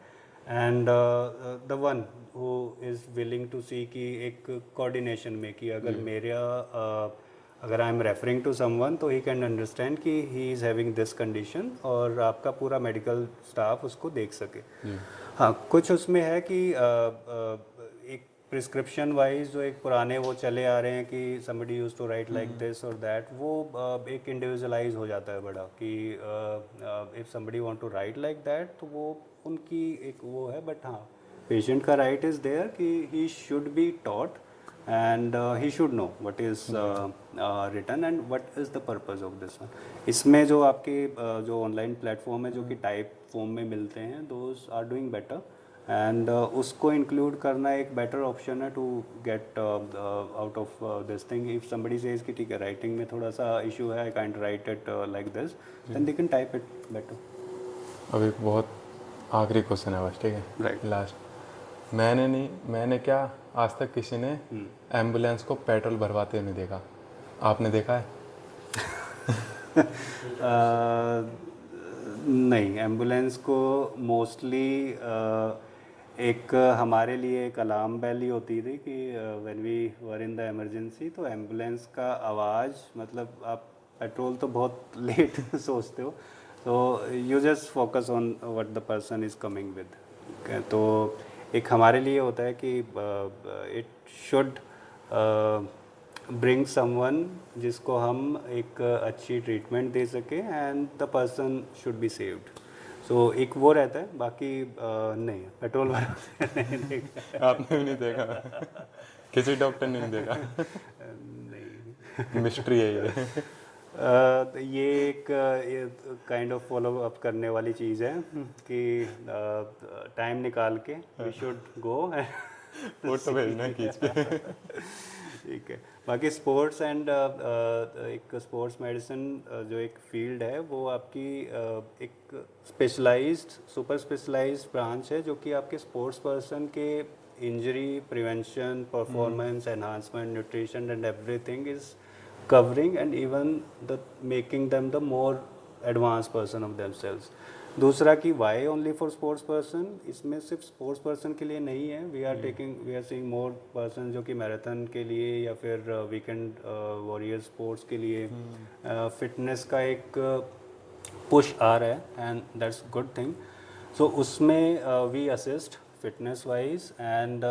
and the one who is willing to see कि एक कोऑर्डिनेशन में कि अगर मेरा अगर I am referring to someone तो ही कैन अंडरस्टैंड कि he is having this condition, और आपका पूरा मेडिकल स्टाफ उसको देख सके। हाँ, कुछ उसमें है कि एक प्रिस्क्रिप्शन वाइज जो एक पुराने वो चले आ रहे हैं कि somebody used to write like this और that, वो एक इंडिविजुअलाइज हो जाता है बड़ा कि if somebody want to write like that तो वो उनकी एक वो है, बट हाँ पेशेंट का राइट इज़ देयर कि he should be taught and he should know what is written and what is the purpose of this one. इसमें जो आपके जो ऑनलाइन प्लेटफॉर्म है जो कि टाइप फॉर्म में मिलते हैं, those are doing better and उसको इंक्लूड करना एक बेटर ऑप्शन है to get out of this thing. If somebody says कि ठीक है राइटिंग में थोड़ा सा इशू है, I can't write it like this, then they can type it better. अब एक बहुत आखिरी क्वेश्चन है बस, ठीक है, राइट. लास्ट. मैंने क्या आज तक किसी ने एम्बुलेंस को पेट्रोल भरवाते नहीं देखा. आपने देखा है? नहीं, एम्बुलेंस को मोस्टली एक हमारे लिए एक अलार्म बेल ही होती थी कि when we were in the emergency, तो एम्बुलेंस का आवाज़, मतलब आप पेट्रोल तो बहुत लेट सोचते हो, तो you just focus on what the person is coming with. तो एक हमारे लिए होता है कि इट शुड ब्रिंग समवन जिसको हम एक अच्छी ट्रीटमेंट दे सके and the person should be saved. So एक वो रहता है, बाकी नहीं पेट्रोल वाला नहीं देखा. आपने भी नहीं देखा? किसी डॉक्टर ने नहीं देखा? नहीं. मिस्ट्री है ये. तो ये एक काइंड ऑफ फॉलो अप करने वाली चीज़ है कि टाइम निकाल के वी शुड गो. वो तो भेजना है खींच के. ठीक है. बाकी स्पोर्ट्स एंड एक स्पोर्ट्स मेडिसिन जो एक फील्ड है वो आपकी एक स्पेशलाइज्ड सुपर स्पेशलाइज्ड ब्रांच है जो कि आपके स्पोर्ट्स पर्सन के injury prevention, performance enhancement, nutrition and everything is covering and even the making them the more advanced person of themselves. दूसरा कि why only for sports person, इसमें सिर्फ sports person के लिए नहीं है. we are seeing more person जो कि मैराथन के लिए या फिर वीकेंड वॉरियर स्पोर्ट्स के लिए फिटनेस का एक पुश आ रहा है and that's good thing. So उसमें we assist fitness wise and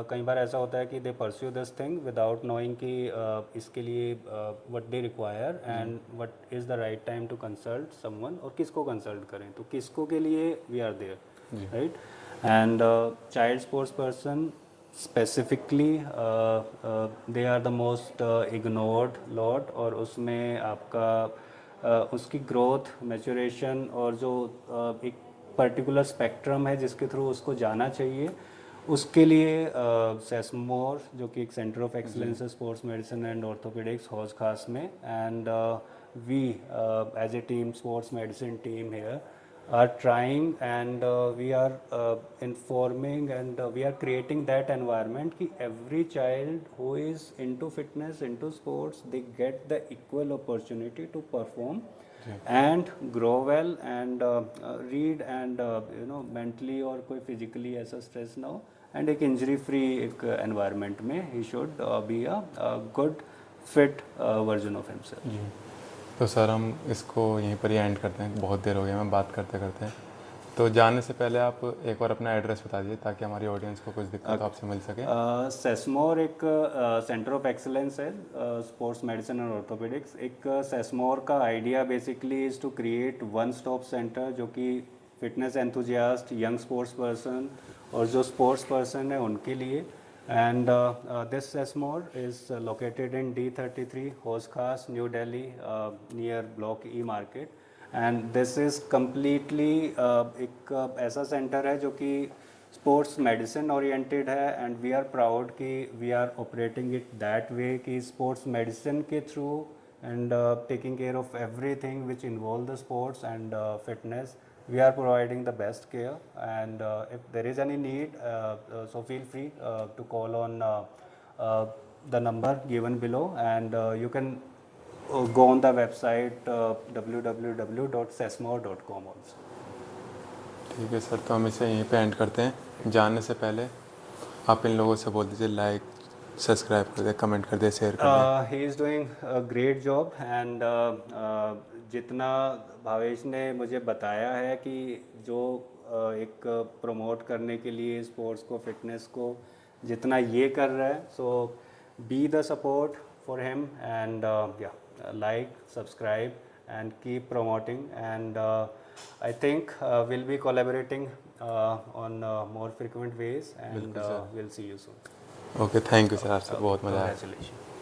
कई बार ऐसा होता है कि they pursue this thing without knowing कि इसके लिए what they require and what is the right time to consult someone, और किसको कंसल्ट करें, तो किसको के लिए we are there, right. And child sports person specifically they are the most ignored lot, और उसमें आपका उसकी ग्रोथ, मैच्योरेशन और जो एक पर्टिकुलर स्पेक्ट्रम है जिसके थ्रू उसको जाना चाहिए, उसके लिए सेस्मोर जो कि एक सेंटर ऑफ एक्सीलेंस है sports medicine and orthopaedics Hauz Khas में, and we as a team sports medicine team here are trying and we are informing and we are creating that environment कि every child who is into fitness, into sports, they get the equal opportunity to perform and grow well and read and you know mentally और कोई physically ऐसा stress ना हो, and एक injury free एक environment में he should be a good fit version of himself. तो sir हम इसको यहीं पर ही एंड करते हैं, बहुत देर हो गई हमें बात करते करते. तो जाने से पहले आप एक बार अपना एड्रेस बता दीजिए ताकि हमारी ऑडियंस को कुछ दिक्कत आपसे मिल सके. सेस्मोर एक सेंटर ऑफ एक्सीलेंस है स्पोर्ट्स मेडिसिन और ऑर्थोपेडिक्स. एक सेस्मोर का idea basically is to create one stop centre जो कि fitness enthusiast, young sports person और जो स्पोर्ट्स पर्सन है उनके लिए. And this SESMOR is located in D33 Hose Khas, New Delhi, near Block E Market. And this is completely एक ऐसा centre है जो कि स्पोर्ट्स मेडिसिन ओरिएंटेड है, एंड वी आर प्राउड कि we are operating it that way कि sports medicine के through and taking care of everything which involve the sports and fitness. We are providing the best care, and if there is any need, so feel free to call on the number given below, and you can go on the website www.sesmore.com also. ठीक है sir, तो हम इसे यहीं पे and करते हैं. जाने से पहले आप इन लोगों से बोल दीजिए लाइक सब्सक्राइब कर दे, कमेंट कर दे, शेयर कर दे. He is doing a great job and जितना भावेश ने मुझे बताया है कि जो एक प्रमोट करने के लिए स्पोर्ट्स को, फिटनेस को जितना ये कर रहा है. So be the support for him and like, subscribe and keep promoting, and I think we'll be collaborating on more frequent ways, and we'll see you soon. Okay, thank you sir, आपसे बहुत मज़ा आया. Congratulations.